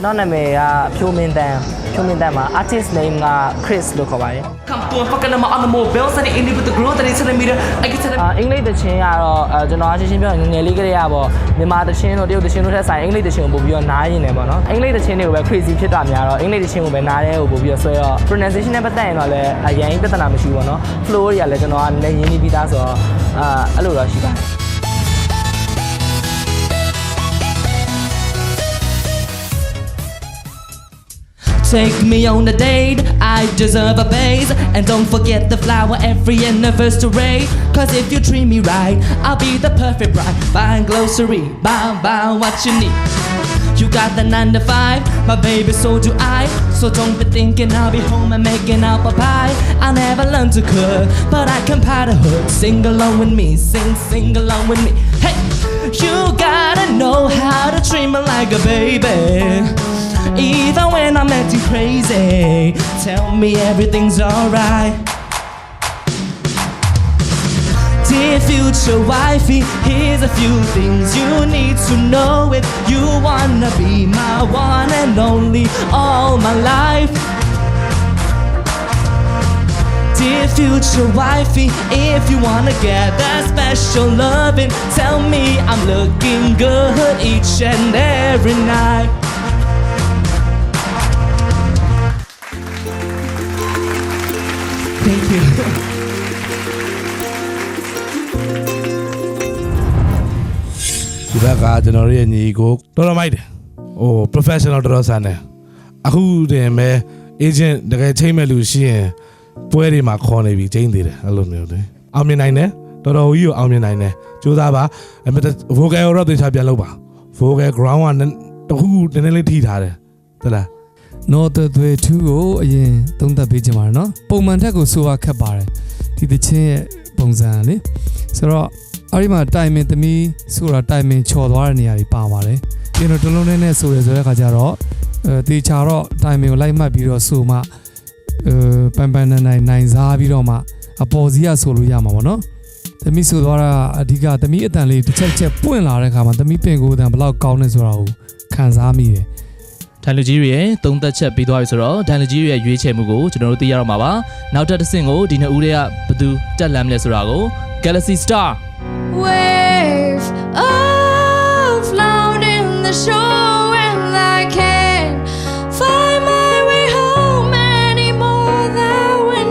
ကျွန်တော်နာမည်ကဖြိုးမင်းတန်းမှာ artist name က Chris လို့ခေါ်ပါတယ် Come to fucking I'm on the mobile setting in with the growth that is centimeter I get to အင်္ဂလိပ်တချင်းကတော့ကျွန်တော်ရှင်းပြောငယ်လေးကလေးကပေါ့မြန်မာတချင်းတို့တရုတ်တချင်းတို့ထက်ဆိုင်အင်္ဂလိပ်တချင်းကိုပို့ပြီးတော့နားရင်လည်းပေါ့နော်အင်္ဂလိပ်တချင်းတွေကိုပဲ crazy ဖြစ်တာများတော့အင်္ဂလိပ်တချင်းကိုပဲနားတဲ့ကိုပို့ပြီးတော့ဆွဲတော့ pronunciation နဲ့ပတ်သက်ရင်တော့လည်းအရင်ပြဿနာမရှိဘူးပေါ့နော် flow တွေကလည်းကျွန်တော်ကလည်းရင်းနှီးပြီးသားဆိုတော့အဲ့လိုတော့ရှိပါတယ် Take me on a date, I deserve a base. And don't forget the flower every anniversary. Cause if you treat me right, I'll be the perfect bride. Buying grocery, buy what you need. You got the 9 to 5, my baby, so do I. So don't be thinking I'll be home and making apple pie. I never learned to cook, but I can pat a hook. Sing along with me, sing along with me. Hey, you gotta know how to treat me like a baby. Even when I'm acting crazy, tell me everything's alright. Dear future wifey, here's a few things you need to know if you wanna be my one and only all my life. Dear future wifey, if you wanna get that special loving, tell me I'm looking good each and every night. Thank you. ဒီဘက်ကကျွန်တော်ရဲ့ညီကိုတော်တော်မိုက်တယ်ဟို professional တော်တော်ဆန်တယ်အခုတင်မဲ့ agent တကယ်ချိန်မဲ့လူရှိရင်ပွဲတွေမှာခေါ်နေပြီချိန်သေးတယ်အဲ့လိုမျိုးလေအောင်မြင်နိုင်တယ်တော်တော်ကြီးကိုအောင်မြင်နိုင်တယ်ကြိုးစားပါ vocal ရောတေချာပြန်လုပ်ပါ vocal ground ကတခုနည်းနည်းလေးထိထားတယ်ဟုတ်လားနော်သွေ2ကိုအရင်သုံးသပ်ပေးချင်ပါတယ်နော်ပုံမှန်ထက်ကိုဆိုရခက်ပါတယ်ဒီသချင်းရဲ့ပုံစံလေဆိုတော့အဲ့ဒီမှာတိုင်မင်သမီးဆိုတာတိုင်မင်ချော်သွားတဲ့နေရာတွေပါပါတယ်ပြီးတော့တလုံးနဲ့ဆိုရဲဆိုတဲ့ခါကျတော့တေချာတော့တိုင်မင်ကိုလိုက်မှတ်ပြီးတော့ဆိုမှပန်ပန်နိုင်စားပြီးတော့မှအပေါ်စီးရဆိုလို့ရမှာပေါ့နော်သမီးဆိုသွားတာအဓိကသမီးအတန်လေးတစ်ချက်ပွင့်လာတဲ့ခါမှာသမီးပင်ကိုယ်အတန်ဘယ်လောက်ကောင်းလဲဆိုတာကိုခံစားမိတယ်ဒိုင်လူကြီးရဲ့သုံးသက်ချက်ပြီးသွားပြီဆိုတော့ဒိုင်လူကြီးရဲ့ရွေးချယ်မှုကိုကျွန်တော်တို့သိရတော့မှာပါနောက်တစ်ဆင့်ကိုဒီနှစ်ဦးတွေကဘယ်သူတက်လမ်းမလဲဆိုတာကို Galaxy Star Wave of loud in the shore and I can't find my way home anymore that when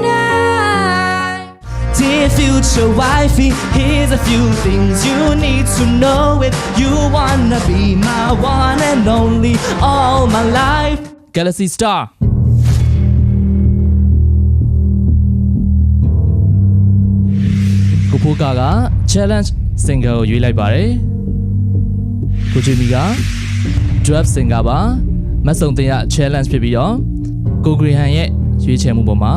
Dear future wifey, here's a few things you need to know if you wanna be my one and only all my life. Galaxy Starကိုဖိုးကာက challenge single ကိုရွေးလိုက်ပါတယ်ကိုဂျီမီက draft single ပါမတ်စုံတင်ရ challenge ဖြစ်ပြီးတော့ကိုဂရီဟန်ရဲ့ရွေးချယ်မှုပေါ်မှာ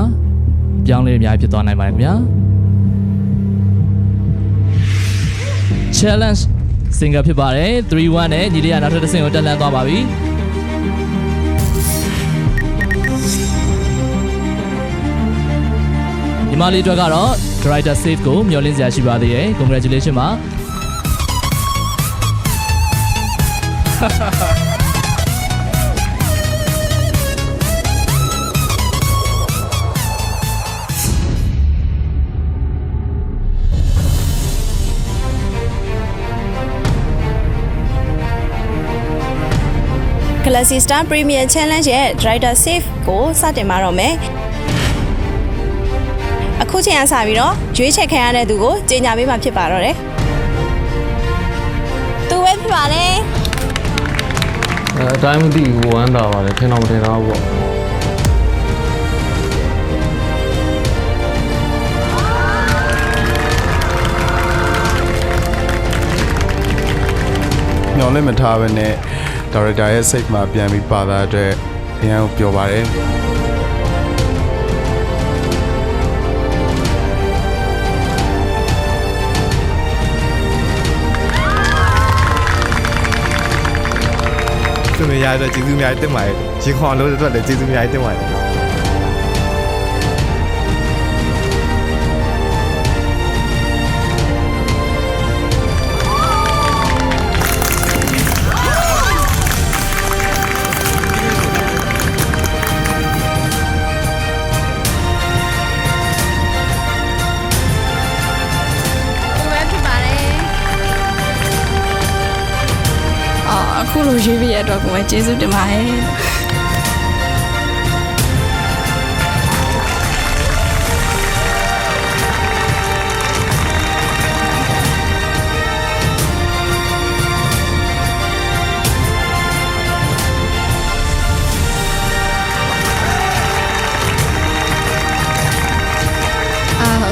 ပြောင်းလဲအများကြီးဖြစ်သွားနိုင်ပါတယ်ခင်ဗျာ challenge single ဖြစ်ပါတယ်3-1နဲ့ညီလေးကနောက်ထပ်တစ်ဆင့်ကိုတက်လှမ်းသွားပါပြီညီမလေးတို့ကတော့ Director Safe ကိုမျှော်လင့်စရာရှိပါသေးတယ် Congratulations ပါGalaxy Star Premier Challenge ရဲ့ Director Safe ကိုစတင်မှာတော့မယ်အခုချိန်ကစပြီးတော့ရွေးချယ်ခံရတဲ့သူကိုကြေညာပေးမှာဖြစ်ပါတော့တယ်သူပဲဖြစ်ပါလေအတိုင်းမသိဘူးဝမ်းသာပါလေထင်တော့မထင်တော့ဘူးပေါ့ င်လည်းမထားဘဲနဲ့ဒါရိုက်တာရဲ့စိတ်မှာပြန်ပြီးပါတာအတွက်အရင်ကပြောပါတယ်သူများရတဲ့ကျေးဇူးများတင်ပါတယ်ရေခွန်လို့အတွက်လည်းကျေးဇူးများတင်ပါတယ်အခုလိုရွေးပြီးရတော့ကိုယ်ကျေးဇူးတင်ပါတယ်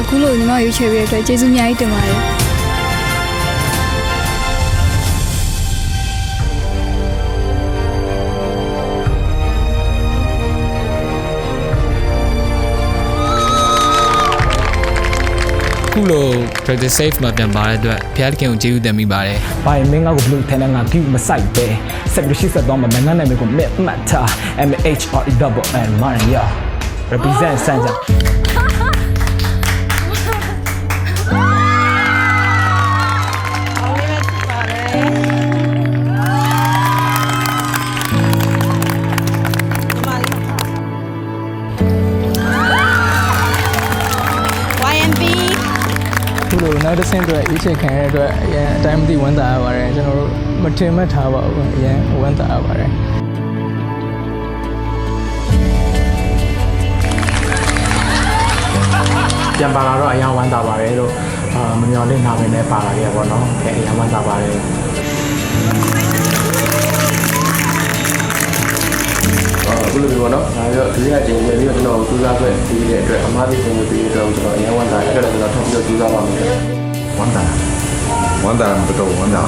အခုလိုညီမရွေးချယ်ပြီးရတဲ့အတွက်ကျေးဇူးအများကြီးတင်ပါတယ်ခုလို practice safe မှာပြန်ပါတဲ့အတွက်ဖျားတခင်ကိုကျေးဇူးတင်မိပါတယ်။ဘာမင်းငါ့ကိုဘလို့ထဲနဲ့ငါကြည့်မဆိုင်ပဲ။ဆက်ပြီးရှိဆက်တော့မှငါနာမည်ကိုမြတ်မှတ်ထား MHRENN Maria represent Sanjaနောက်တစ်ဆင့်အတွက်အေးချခံရတဲ့အတွက်အရင်အတိုင်းမသိဝမ်းသာရပါတယ်ကျွန်တော်တို့မထင်မှတ်ထားပါဘူးအရင်ဝမ်းသာရပါတယ်ပြန်ပါလာတော့အရင်ဝမ်းသာပါတယ်လို့မမျှော်လင့်ထားပဲနဲ့ပါလာခဲ့ပါတော့။အရင်ဝမ်းသာပါတယ်အခုလိုပြောတော့ဒါပြောဒီကချိန်ပြန်ပြီးတော့ကျွန်တော်စူးစမ်းဆွဲပြီးတဲ့အတွက်အမှားတွေပုံပြီးတဲ့အတွက်ကျွန်တော်အရင်ဝန်တာအဲ့ဒါကျွန်တော်ထပ်ပြီးတော့စူးစမ်းပါမယ်ဝန်တာမတော်ဝန်တာ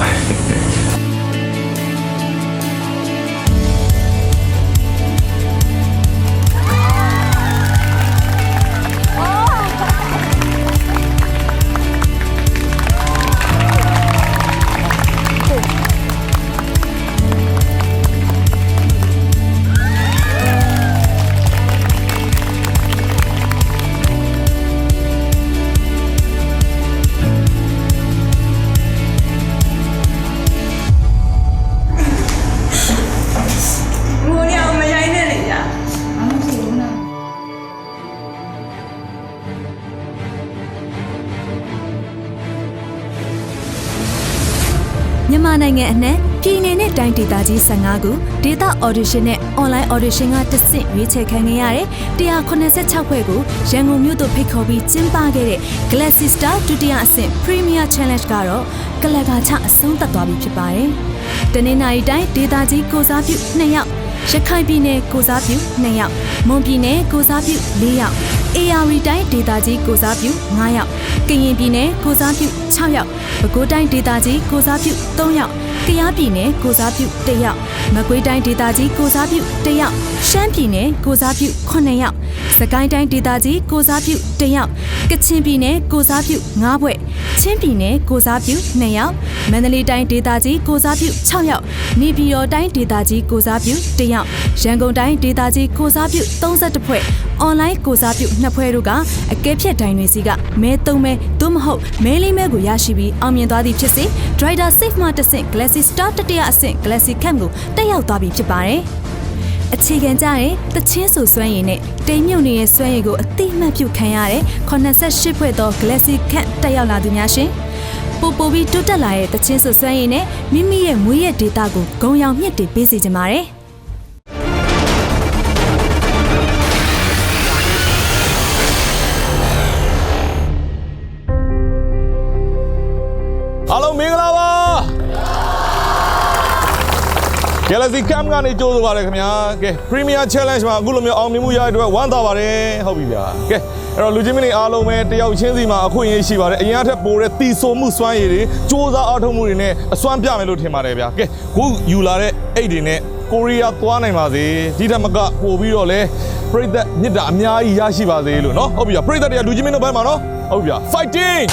မြန်မာနိုင်ငံအနှံ့ပြည်내နဲ့တိုင်းဒေသကြီး15ခုဒေသ audition နဲ့ online audition ကတစ်ဆင့်ရွေးချယ်ခံခဲ့ရတဲ့186ဖွဲ့ကိုရန်ကုန်မြို့သို့ဖိတ်ခေါ်ပြီးကျင်းပခဲ့တဲ့ Galaxy Star ဒုတိယအဆင့် Premier Challenge ကတော့ကလကာချအဆုံးသတ်သွားပြီဖြစ်ပါတယ်။တနင်္လာရီတိုင်းဒေသကြီးကိုစားပြု2ယောက်ရခိုင်ပြည်နယ်ကိုစားပြု2ယောက်မွန်ပြည်နယ်ကိုစားပြု4ယောက်ARတိုင်းဒေသကြီးကိုစားပြု9ယောက်ကရင်ပြည်နယ်ကိုစားပြု6ယောက်ပဲခူးတိုင်းဒေသကြီးကိုစားပြု3ယောက်ကယားပြည်နယ်ကိုစားပြု1ယောက်မကွေးတိုင်းဒေသကြီးကိုစားပြု1ယောက်ရှမ်းပြည်နယ်ကိုစားပြု9ယောက်စကိုင်းတိုင်းဒေသကြီးကိုစားပြု1ယောက်ကချင်ပြည်နယ်ကိုစားပြု9ဘွဲ့ချင်းပြည်နယ်ကိုစားပြု2ယောက်မန္တလေးတိုင်းဒေသကြီးကိုစားပြု6ယောက်နေပြည်တော်တိုင်းဒေသကြီးကိုစားပြု1ယောက်ရန်ကုန်တိုင်းဒေသကြီးကိုစားပြု32ဖွဲ့အွန်လိုင်းကိုစားပြု2ဖွဲ့တို့ကအကဲဖြတ်တိုင်းတွေစီကမဲ3မဲသို့မဟုတ်မဲ4မဲကိုရရှိပြီးအောင်မြင်သွားသည်ဖြစ်စေ Driver Safe မှာတစ်ဆင့် Galaxy Star တတိယအဆင့် Galaxy Camp ကိုတက်ရောက်သွားပြီဖြစ်ပါတယ်။အခြေခံကြတဲ့တချင်းဆူစွမ်းရည်နဲ့တိမ်မြုပ်နေတဲ့စွမ်းရည်ကိုအတိအမှတ်ပြုခံရတဲ့88ဖွဲ့သော Galaxy Camp တက်ရောက်လာသူများရှင်ပိုပိုပြီးတိုးတက်လာတဲ့တချင်းဆူစွမ်းရည်နဲ့မိမိရဲ့မွေးရဒေတာကိုဂုံရောင်မြင့်တင်ပေးစီကြပါတယ်။အားလုံးမင်္ဂလာပါ Galaxy Camp ကနေကြိုးဆိုပါရခင်ဗျာကဲ Premier Challenge မှာအခုလိုမျိုးအောင်မြင်မှုရတဲ့အတွက်ဝမ်းသာပါတယ်ဟုတ်ပြီဗျာကဲ အဲ့တော့လူချင်းမင်းတွေအားလုံးပဲတယောက်ချင်းစီမှာအခွင့်အရေးရှိပါတယ်အရင်ကထက်ပိုတဲ့တီဆိုမှုစွမ်းရည်တွေစ조사အားထုတ်မှုတွေနဲ့အစွမ်းပြမယ်လို့ထင်ပါတယ်ဗျာကဲခုယူလာတဲ့အိတ်တွေနဲ့ကိုရီးယားသွားနိုင်ပါစေဒီထက်မကပို့ပြီးတော့လဲပရိသတ်မြစ်တာအများကြီးရရှိပါစေလို့နော်ဟုတ်ပြီပရိသတ်တွေကလူချင်းမင်းတို့ဘက်မှာနော်ဟုတ်ပြီ fighting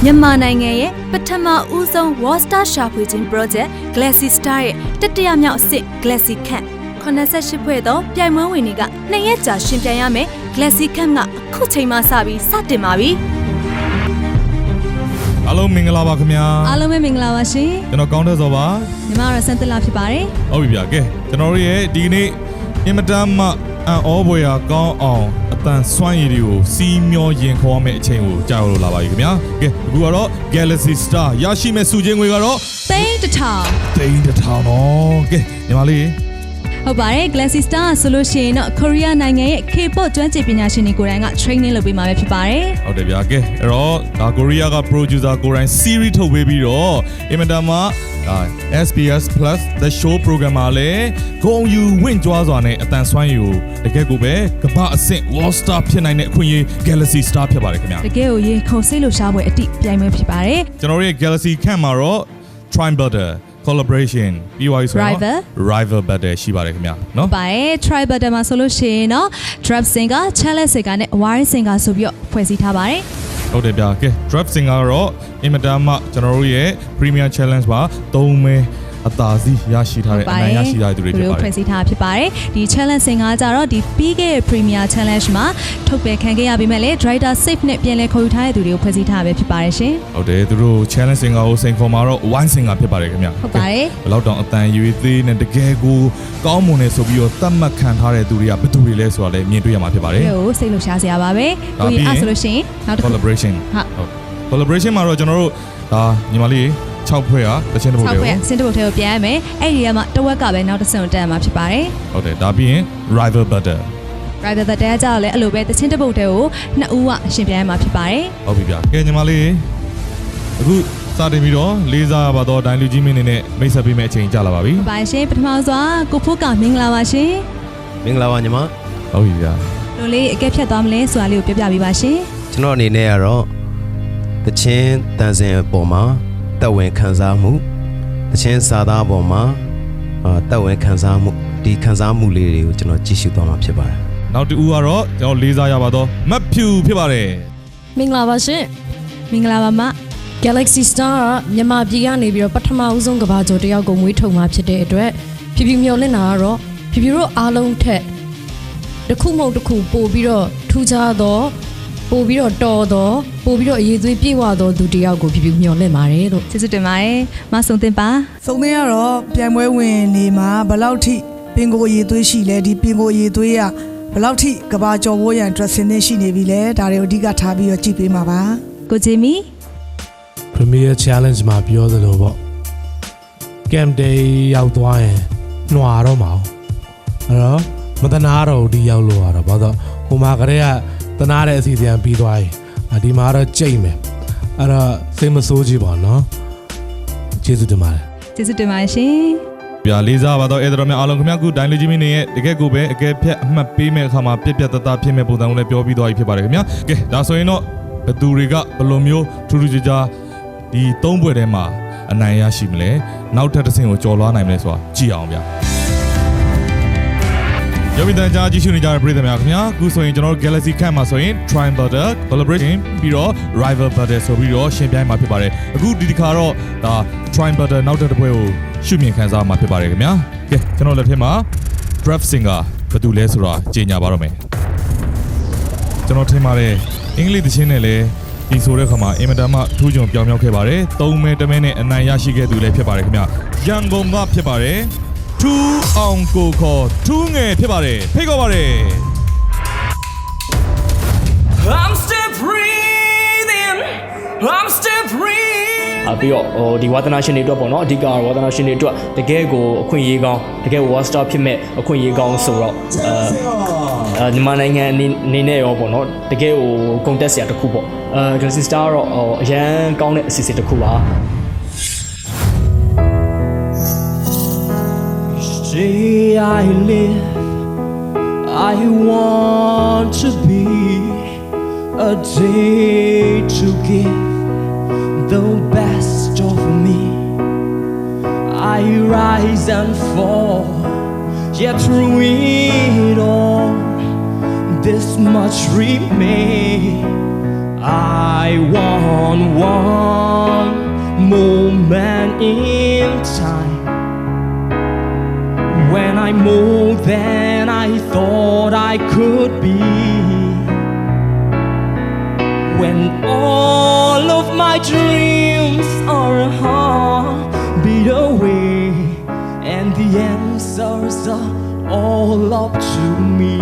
မြန်မာနိုင်ငံရဲ့ပထမဦးဆုံး World Star ရှာဖွေခြင်း project Galaxy Star ရဲ့တတိယမြောက်အဆင့် Galaxy Camp 88ဖွဲ့သောပြိုင်ပွဲဝင်တွေက2ရက်ကြာရှင်ပြိုင်ရမယ် Galaxy Camp ကအခုချိန်မှစပြီးစတင်ပါပြီအားလုံးမင်္ဂလာပါခင်ဗျာအားလုံးပဲမင်္ဂလာပါရှင်ကျွန်တော်ကောင်းတဲ့စောပါညီမကတော့စံတလာဖြစ်ပါတယ်ဟုတ်ပြီဗျာကဲကျွန်တော်တို့ရဲ့ဒီနေ့အင်မတန်မှအံ့ဩဖွယ်ရာကောင်းအောင်အတန်စွမ်းရည်တွေကိုစီးမျောရင်ခေါ်မယ့်အချိန်ကိုကြာလို့လာပါပြီခင်ဗျာကဲအခုကတော့ Galaxy Star ရရှိမဲ့စုချင်းငွေကတော့3,000နော်ကဲညီမလေးဟုတ်ပါတယ် Galaxy Star ဆိုလို့ရှိရင်တော့ Korea နိုင်ငံရဲ့ K-pop ကျွမ်းကျင်ပညာရှင်တွေကိုယ်တိုင်က training လုပ်ပေးမှာပဲဖြစ်ပါတယ်ဟုတ်တယ်ဗျာကဲအဲ့တော့ဒါ Korea က producer ကိုယ်တိုင် series ထုတ်ပေးပြီးတော့အင်မတန်မှSBS Plus The Show Program မှာလည်းဂုဏ်ယူဝင့်ကြွားစွာနဲ့အတန်ဆွမ်းရည်ကိုတကယ်ကိုပဲကမ္ဘာအဆင့် World Star ဖြစ်နိုင်တဲ့အခွင့်အရေး Galaxy Star ဖြစ်ပါတယ်ခင်ဗျာတကယ်ကိုရေခုန်စိတ်လို့ရှားပွဲအတိပြိုင်ပွဲဖြစ်ပါတယ်ကျွန်တော်ရဲ့ Galaxy Camp မှာတော့ Trine Butter collaboration ပြီးသွားပြီဆိုတော့ rival battle ရှိပါတယ်ခင်ဗျာနော်ပါတယ် Trine Butter မှာဆိုလို့ရှိရင်တော့ Trap Singer Challenge Singer နဲ့ Wild Singer ဆိုပြီးတော့ဖွဲ့စည်းထားပါတယ်ဟုတ်တယ်ဗျာကဲ Trap Singer ကတော့အင်မတန်မှကျွန်တော်တို့ရဲ့ Premier Challenge မှာ3မဲအသာစီးရရှိထားတဲ့အနိုင်ရရှိထားတဲ့သူတွေဖြစ်ပါတယ်ဖွဲ့စည်းထားဖြစ်ပါတယ်ဒီ Challenge Singer ကြတော့ဒီပြီးခဲ့တဲ့ Premier Challenge မှာထုတ်ပယ်ခံခဲ့ရပြီးမဲ့လေ Driver Safe နဲ့ပြန်လည်ခေါ်ယူထားတဲ့သူတွေကိုဖွဲ့စည်းထားပဲဖြစ်ပါတယ်ရှင်ဟုတ်တယ်သူတို့ Challenge Singer ကိုစိန်ခေါ်မှာတော့ Wine Singer ဖြစ်ပါတယ်ခင်ဗျဟုတ်ပါတယ်ဘယ်တော့တောင်အတန်ရွေးသေးနဲ့တကယ်ကိုကောင်းမွန်နေဆိုပြီးတော့သတ်မှတ်ခံထားတဲ့သူတွေကဘယ်သူတွေလဲဆိုတာလည်းမြင်တွေ့ရမှာဖြစ်ပါတယ်ဟုတ်စိတ်လှုပ်ရှားစရာပါပဲကိုကြီးအဲ့ဆိုလို့ရှိရင်နောက်တစ်ခု collaboration ဟုတ် collaboration မှာတော့ကျွန်တော်တို့ဒါညီမလေး6ဖွဲ့อ่ะတချင်းတစ်ပုတ်တွေကို6ဖွဲ့စင်တစ်ပုတ်တွေကိုပြန်ရမယ်အဲ့ဒီကမှတစ်ဝက်ကပဲနောက်တစ်ဆင့်တက်ရမှာဖြစ်ပါတယ်ဟုတ်တယ်ဒါပြီးရင် rival butter ကကြောက်လဲအဲ့လိုပဲတချင်းတစ်ပုတ်တွေကို2ဦးကရှင်ပြန်ရမှာဖြစ်ပါတယ်ဟုတ်ပြီဗျာကဲညီမလေးအခုစတင်ပြီးတော့လေးစားပါတော့ဒိုင်လူကြီးမင်းနေနဲ့မိတ်ဆက်ပေးမယ့်အချိန်ကြာလာပါပြီဟုတ်ပါရှင်ပထမဆုံးကိုဖိုးကမင်္ဂလာပါရှင်မင်္ဂလာပါညီမဟုတ်ပြီဗျာလူလေးအကဲဖြတ်သွားမလဲဆိုတာလေးကိုပြပြပေးပါရှင်ကျွန်တော်အနေနဲ့ကတော့တချင်းတန်စင်အပေါ်မှာတက်ဝင်ခံစားမှုတချင်းစာသားပေါ်မှာတက်ဝင်ခံစားမှုဒီခံစားမှုလေးတွေကိုကျွန်တော်ကြည့်ရှုသွားမှာဖြစ်ပါတယ်နောက်တူဦးကတော့ကျွန်တော်လေးစားရပါတော့မတ်ဖြူဖြစ်ပါတယ်မင်္ဂလာပါရှင်မင်္ဂလာပါမ Galaxy Star မြန်မာပြည်ကနေပြီးတော့ပထမဦးဆုံးကမ္ဘာကျော်တယောက်ကိုမွေးထုတ်มาဖြစ်တဲ့အတွက်ဖြူဖြူမျောလင့်တာကတော့ဖြူဖြူတို့အားလုံးထက်တစ်ခုမဟုတ်တစ်ခုပို့ပြီးတော့ထူးခြားတော့ပို့ပြီးတော့တော်တော့ပို့ပြီးတော့အရေးသွေးပြေဝတော့သူတယောက်ကိုဖြူဖြူမျောလင့်ပါတယ်လို့ကျေးဇူးတင်ပါတယ်မဆုံးသင်ပါဆုံးသင်ရတော့ပြိုင်ပွဲဝင်နေမှာဘယ်လောက်ထိပင်ကိုအရေးသွေးရှိလဲဒီပင်ကိုအရေးသွေးကဘယ်လောက်ထိကဘာကျော်ဝိုးရန်အတွက်ဆင်းနေရှိနေပြီလဲဒါတွေကိုအဓိကထားပြီးတော့ကြည့်ပေးမှာပါကိုဂျီမီ Premier Challenge မှာပြောသလိုပေါ့ Camp Day ရောက်သွားရင်နှွာတော့မအောင်အဲ့တော့မတနာတော့ဒီရောက်လို့ရတော့ဘာလို့ဟိုမှာကလေးကတနာတဲ့အစီအစဉ်ပြီးသွားရင်ဒီမှာတော့ကြိတ်မယ်အဲ့တော့စိတ်မဆိုးကြည့်ပါနော်ကျေးဇူးတင်ပါတယ်ကျေးဇူးတင်ပါတယ်ရှင်ပြလေးစားပါတော့အဲ့ဒါတော့များအားလုံးခင်ဗျာခုဒိုင်လူကြီးမင်းနေရဲ့တကယ်ကိုပဲအကယ်ဖြတ်အမှတ်ပေးမဲ့အခါမှာပြက်ပြက်တသားဖြစ်မဲ့ပုံစံကိုလည်းပြောပြီးသွားပြီဖြစ်ပါတယ်ခင်ဗျာကဲဒါဆိုရင်တော့ဘသူတွေကဘယ်လိုမျိုးထူးထူးခြားခြားဒီ၃ဘွဲ့ထဲမှာအနိုင်ရရှိမလဲနောက်ထပ်တစ်ဆင့်ကိုကျော်လွှားနိုင်မလဲဆိုတာကြည့်အောင်ဗျာရုပ်မြင်သံကြားကြည့်ရှုနေကြတဲ့ပရိသတ်များခင်ဗျာအခုဆိုရင်ကျွန်တော်တို့ Galaxy Camp မှာဆိုရင် Trine Butter collaboration ပြီးတော့ rival butter ဆိုပြီးတော့ရှင်ပြိုင်မှာဖြစ်ပါတယ်အခုဒီတစ်ခါတော့ဒါ Trine Butter နောက်တစ်ပွဲကိုရှုမြင်ခံစားမှာဖြစ်ပါတယ်ခင်ဗျာကဲကျွန်တော်လက်ထက်မှာ Draft Singer ဘယ်သူလဲဆိုတာကြေညာပါတော့မယ်ကျွန်တော်ထင်ပါတယ်အင်္ဂလိပ်သချင်းနဲ့လည်းဒီဆိုတဲ့ခါမှာအင်မတန်မှထူးချွန်ပြောင်းမြောက်ခဲ့ပါတယ်၃မဲတမဲနဲ့အနိုင်ရရှိခဲ့သူလည်းဖြစ်ပါတယ်ခင်ဗျာရန်ကုန်ကဖြစ်ပါတယ်ထူးအောင်ကိုခေါ်ထူးငယ်ဖြစ်ပါတယ်ဖိတ်ခေါ်ပါတယ် I'm still breathing I'm still breathing ပြီးတော့ဒီဝါသနာရှင်တွေအတွက်ပေါ့နော်အဓိကဝါသနာရှင်တွေအတွက်တကယ်ကိုအခွင့်အရေးကောင်းတကယ် World Star ဖြစ်မဲ့အခွင့်အရေးကောင်းဆိုတော့မြန်မာနိုင်ငံအနေနဲ့ရောပေါ့နော်တကယ်ကို contest ရာတစ်ခုပေါ့Galaxy Star တော့အရန်ကောင်းတဲ့အစီအစဉ်တစ်ခုပါ day I live, I want to be a day to give the best of me. I rise and fall, yet through it all, this much remains. I want one moment in time when I'm more than I thought I could be, when all of my dreams are a heartbeat away and the answers are all up to me.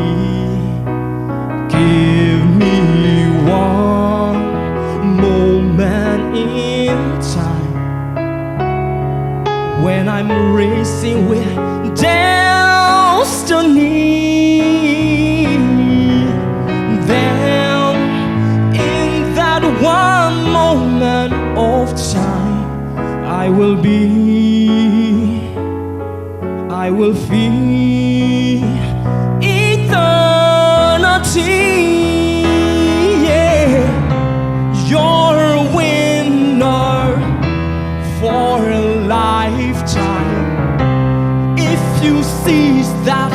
Give me one moment in time when I'm racing with destiny. Then in that one moment of time I will feel eternity. Yeah, you're a winner for a lifetime if you seize that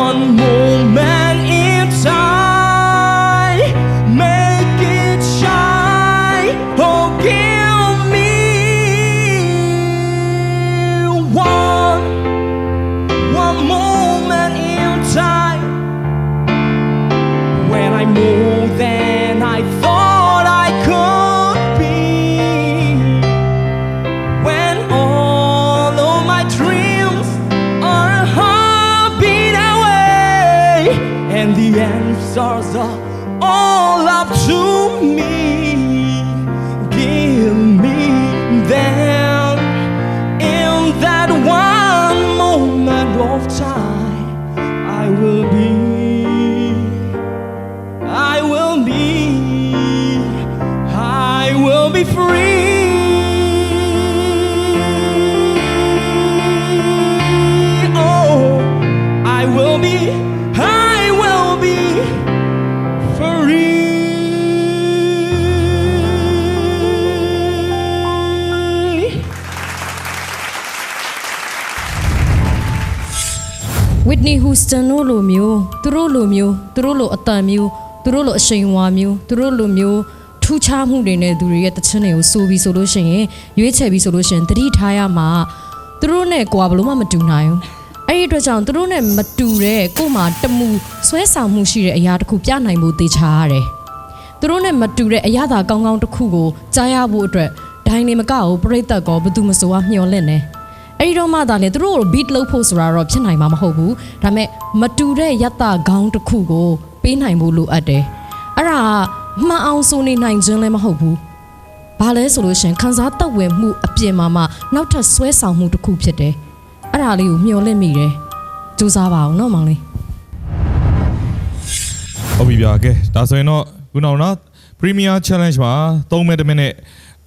one moment in time. Make it shine. Oh, give me one moment in time when I'm more than I thought I could be, when all of my dreams are a heartbeat away and the answers are all up to me. Give me then in that one moment of time I will be free. Oh, I will be free. Whitney Houston တို့လိုမျိုးသူတို့လိုမျိုးသူတို့လိုအတန်မျိုးသူတို့လိုအရှိန်ဝါမျိုးသူတို့လိုမျိုးထူးခြားမှုတွေနဲ့သူတွေရဲ့တခြင်းတွေကိုဆိုပြီးဆိုလို့ရှိရင်ရွေးချယ်ပြီးဆိုလို့ရှိရင်တတိထားရမှာသူတို့နဲ့ကိုယ်ကဘလို့မှမတူနိုင်ဘူးအဲ့ဒီအတွက်ကြောင့်သူတို့နဲ့မတူတဲ့ကိုယ်မှာတမှုဆွဲဆောင်မှုရှိတဲ့အရာတစ်ခုပြနိုင်ဖို့တေချာရတယ်သူတို့နဲ့မတူတဲ့အရာသာကောင်းကောင်းတစ်ခုကိုကြားရဖို့အတွက်ဒိုင်းနေမကဘူးပြိတ္တကောဘယ်သူမဆိုမျှော်လင့်နေအဲ့ဒီတော့မှသာလေသူတို့ကို beat လုပ်ဖို့ဆိုတာတော့ဖြစ်နိုင်မှာမဟုတ်ဘူးဒါပေမဲ့မတူတဲ့ယတ္တကောင်းတစ်ခုကိုပေးနိုင်ဖို့လိုအပ်တယ်အဲ့ဒါမှန်အောင်ဆိုနေနိုင်ခြင်းလည်းမဟုတ်ဘူးဘာလဲဆိုလို့ရှင်ခန်းစားတက်ဝင်မှုအပြင်မှာမှနောက်ထပ်ဆွဲဆောင်မှုတစ်ခုဖြစ်တယ်အဲ့ဒါလေးကိုမျှော်လင့်မိတယ်စူးစမ်းပါအောင်နော်မောင်လေးဟုတ်ပြီဗျာကဲဒါဆိုရင်တော့ခုနောက်နော် Premier Challenge မှာ3မိနစ်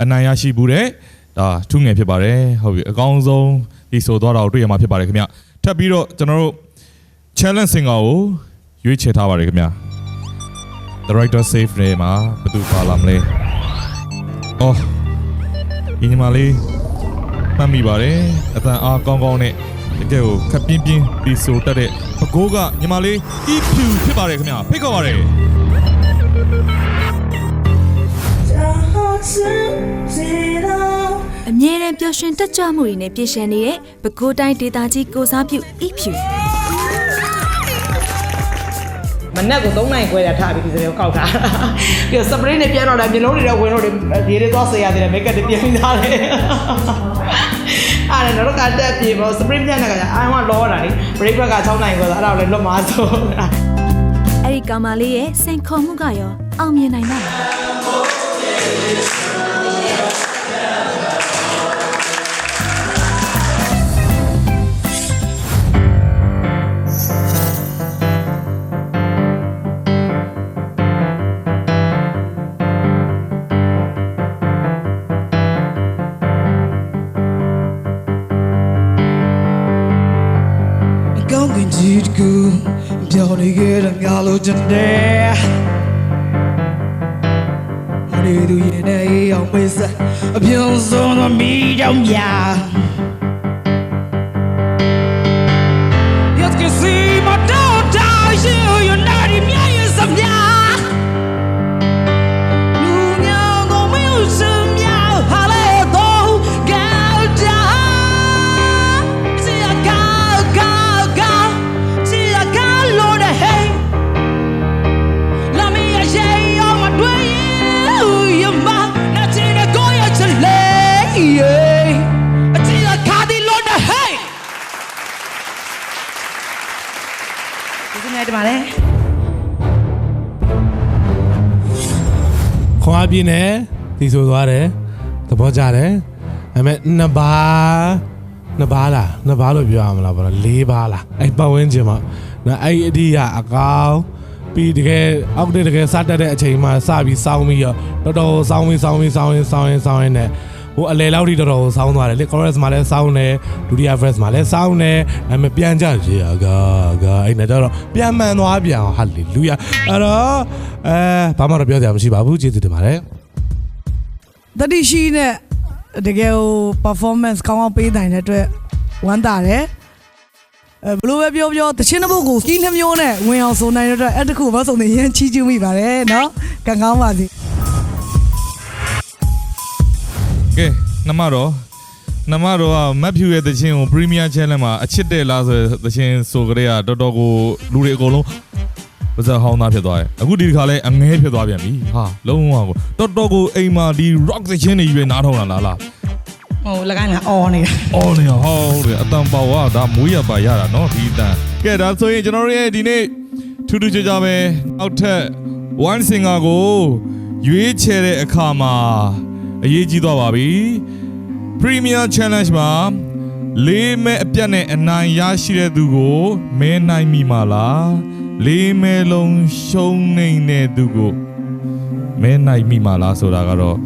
အနိုင်ရရှိဘူးတဲ့ဒါထူးငယ်ဖြစ်ပါတယ်ဟုတ်ပြီအကောင်းဆုံးဒီဆိုသွားတာကိုတွေ့ရမှာဖြစ်ပါတယ်ခင်ဗျထပ်ပြီးတော့ကျွန်တော်တို့ Challenge Singer ကိုရွေးချယ်ထားပါတယ်ခင်ဗျ The Writer Safe နေမှာဘယ်သူပါလာမလဲအော်ဒီညီမလေးမှတ်မိပါတယ်အတန်အားကောင်းကောင်းနဲ့တကယ်ကိုခပ်ပြင်းပြင်းဒီဆိုတက်တဲ့ပကိုးကညီမလေး EQ ဖြစ်ပါတယ်ခင်ဗျဖိတ်ခေါ်ပါတယ်အမြဲတမ်းပျော်ရွှင်တက်ကြွမှုတွေနဲ့ပြည့်စုံနေတဲ့ပဲခူးတိုင်းဒေသကြီးကိုစားပြု EQ မနက်ကို3နိုင်ခွဲတာထားပြီးဒီစရေကိုကောက်တာပြီးတော့စပရေးနဲ့ပြန်တော့တယ်မျိုးလုံးတွေတော့ဝင်တော့ဒီလေးသွားဆေးရသေးတယ်မိတ်ကပ်တွေပြင်ပြီးသားတယ်အဲ့ဒါတော့ကတက်ပြေပေါ့စပရေးပြန်တဲ့ခါကျအာမလောတာလေ break က6နိုင်ခွဲဆိုအဲ့ဒါကိုလည်းလွတ်မှာဆိုအဲ့ဒီကောင်မလေးရဲ့စိန်ခေါ်မှုကရောအောင်မြင်နိုင်ပါ့မလား something did good. Don't you get a gallows today? What do you do? You always abuse on me, don't ya? You can see my daughter, you're not in me, some ya.ခွာပြင်းနေဒီဆိုသွားတယ်သဘောကျတယ်ဒါပေမဲ့နှစ်ပါးလို့ပြောရမလားဗော၄ပါးလားအဲ့ပတ်ဝန်းကျင်မှာနော်အဲ့အဒီကအကောင်းပြီးတကယ်အောက်တကယ်စတက်တဲ့အချိန်မှာစပြီးစောင်းပြီးတော့တော်စောင်းရင်နဲ့ဟိုအလေလောက်ထိတော်စောင်းသွားတယ်လေ chorus မှာလည်းစောင်းတယ်ဒုတိယ verse မှာလည်းစောင်းတယ်ဒါပေမဲ့ပြန်ကြရေကအဲ့နဲ့တော့ပြန်မှန်သွားပြန်ဟာလေလုယာအဲ့တော့ဘာမှတော့ပြောစရာမရှိပါဘူးကျေးဇူးတင်ပါတယ်တတိရှိနဲ့တကယ်ဟို performance ကောင်းအောင်ပေးနိုင်တဲ့အတွက်ဝမ်းသာတယ်ဘလို့ပဲပြောတချင်းတစ်ပုတ်ကိုကြီးနှမျိုးနဲ့ဝင်အောင်ဆိုနိုင်တဲ့အတွက်အဲ့တခုမဆုံးနေရန်ချီးကျူးမိပါတယ်နော်ကံကောင်းပါစေကဲနမတော်ကမတ်ဖြူရဲ့တခြင်းကို Premier Challenge မှာအချစ်တဲ့လားဆိုတဲ့တခြင်းဆိုကြတဲ့ကတော်တော်ကိုလူတွေအကုန်လုံးပါဇက်ဟောင်းသားဖြစ်သွားတယ်အခုဒီတစ်ခါလဲအငဲဖြစ်သွားပြန်ပြီဟာလုံးဝကိုတော်တော်ကိုအိမ်မှာဒီ rock တခြင်းတွေရွေးနားထောင်လာလားဟိုလကိုင်းလာအော်နေတာဟောတယ်အတန်ပေါကဒါမွေးရပါရတာနော်ဒီအတန်ကဲဒါဆိုရင်ကျွန်တော်တို့ရဲ့ဒီနေ့ထူးထူးခြားခြားပဲအောက်ထက် one singer ကိုရွေးချယ်တဲ့အခါမှာအရေးကြီးသွားပါပြီ Premier Challenge မှာလေးမဲအပြတ်နဲ့အနိုင်ရရှိတဲ့သူကိုမဲနိုင်မိမှာလားလေးမဲလုံးရှုံးနေတဲ့သူကိုမဲနိုင်မိမှာလားဆိုတာကတော့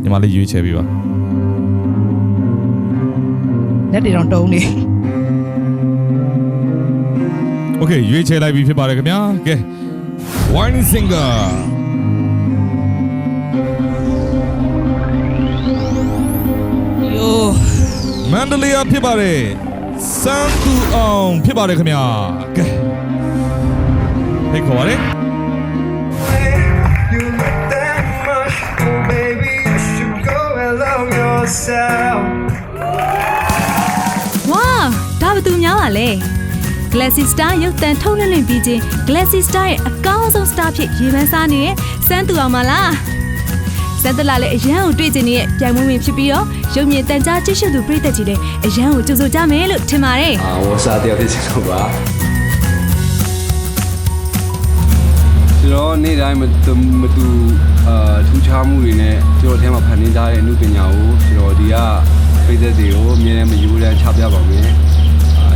ညီမလေးရွေးချယ်ပြီးပါလက်တွေတော့တုံးနေ Okay ရွေးချယ်လိုက်ပြီဖြစ်ပါတယ်ခင်ဗျာကဲ One singerမန္တလေးဖြစ်ပါတယ်စမ်းသူအောင်ဖြစ်ပါတယ်ခင်ဗျာကဲဟဲ့ခေါ်ပါလေဝါဒါဘသူများပါလဲ Glassy Star ရုပ်သံထုတ်လွှင့်ပြီးချင်း Glassy Star ရဲ့အကောင်းဆုံး star ဖြစ်ရေပန်းစားနေတဲ့စမ်းသူအောင်မလားစက်တလာလည်းအရန်ကိုတွေ့ကျင်နေတဲ့ပြိုင်ပွဲဝင်ဖြစ်ပြီးတော့ရုပ်မြင်တန်ကြားကြည့်ရှုသူပရိသတ်ကြီးလည်းအရန်ကိုကြိုဆိုကြမယ်လို့ထင်ပါတယ်ဝါစာတရားဖြစ်ချင်တော့ပါကျွန်တော်နေ့တိုင်းမတူထူးခြားမှုတွေနဲ့ကျွန်တော်အဲမှာဖန်တီးထားတဲ့အမှုပညာကိုကျွန်တော်ဒီကပရိသတ်တွေကိုအမြဲတမ်းမယူရန်ချပြပါမယ်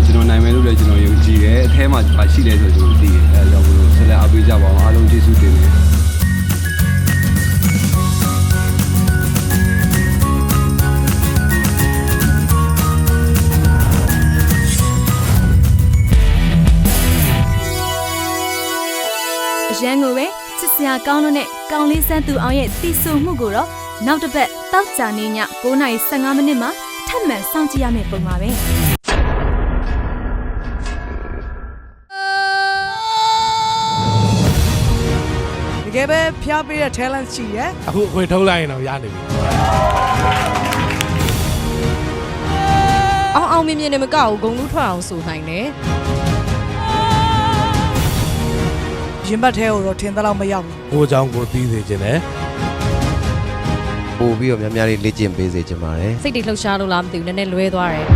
ကျွန်တော်နိုင်မယ်လို့လည်းကျွန်တော်ယုံကြည်တယ်အထဲမှာရှိတယ်ဆိုကျွန်တော်သိတယ်အဲဒါကြောင့်မလို့ဆက်လက်အားပေးကြပါအောင်အားလုံးကျေးဇူးတင်တယ်ရန်ကိုပဲချစ်စရာကောင်းလို့နဲ့ကောင်းလေးစမ်းသူအောင်ရဲ့တီဆိုမှုကိုတော့နောက်တစ်ပတ်တောက်ကြနေည9:15မိနစ်မှာထပ်မံစောင့်ကြည့်ရမယ့်ပုံပါပဲတကယ်ပဲဖျားပေးတဲ့ talent ရှိတယ်အခုအခွင့်ထုတ်လိုက်ရင်တော့ရနေပြီအောင်မြင်နေမကောက်ဘူးဂုံလူထွက်အောင်ဆိုနိုင်တယ်ရင်ဘတ်ထဲကိုတော့ထင်သလောက်မရောက်ဘူးကိုအကြောင်းကိုသိစေချင်တယ်ပို့ပြီးတော့များများလေးလေ့ကျင့်ပေးစေချင်ပါတယ်စိတ်တွေလှုပ်ရှားလို့လားမသိဘူးနည်းနည်းလွဲသွားတယ်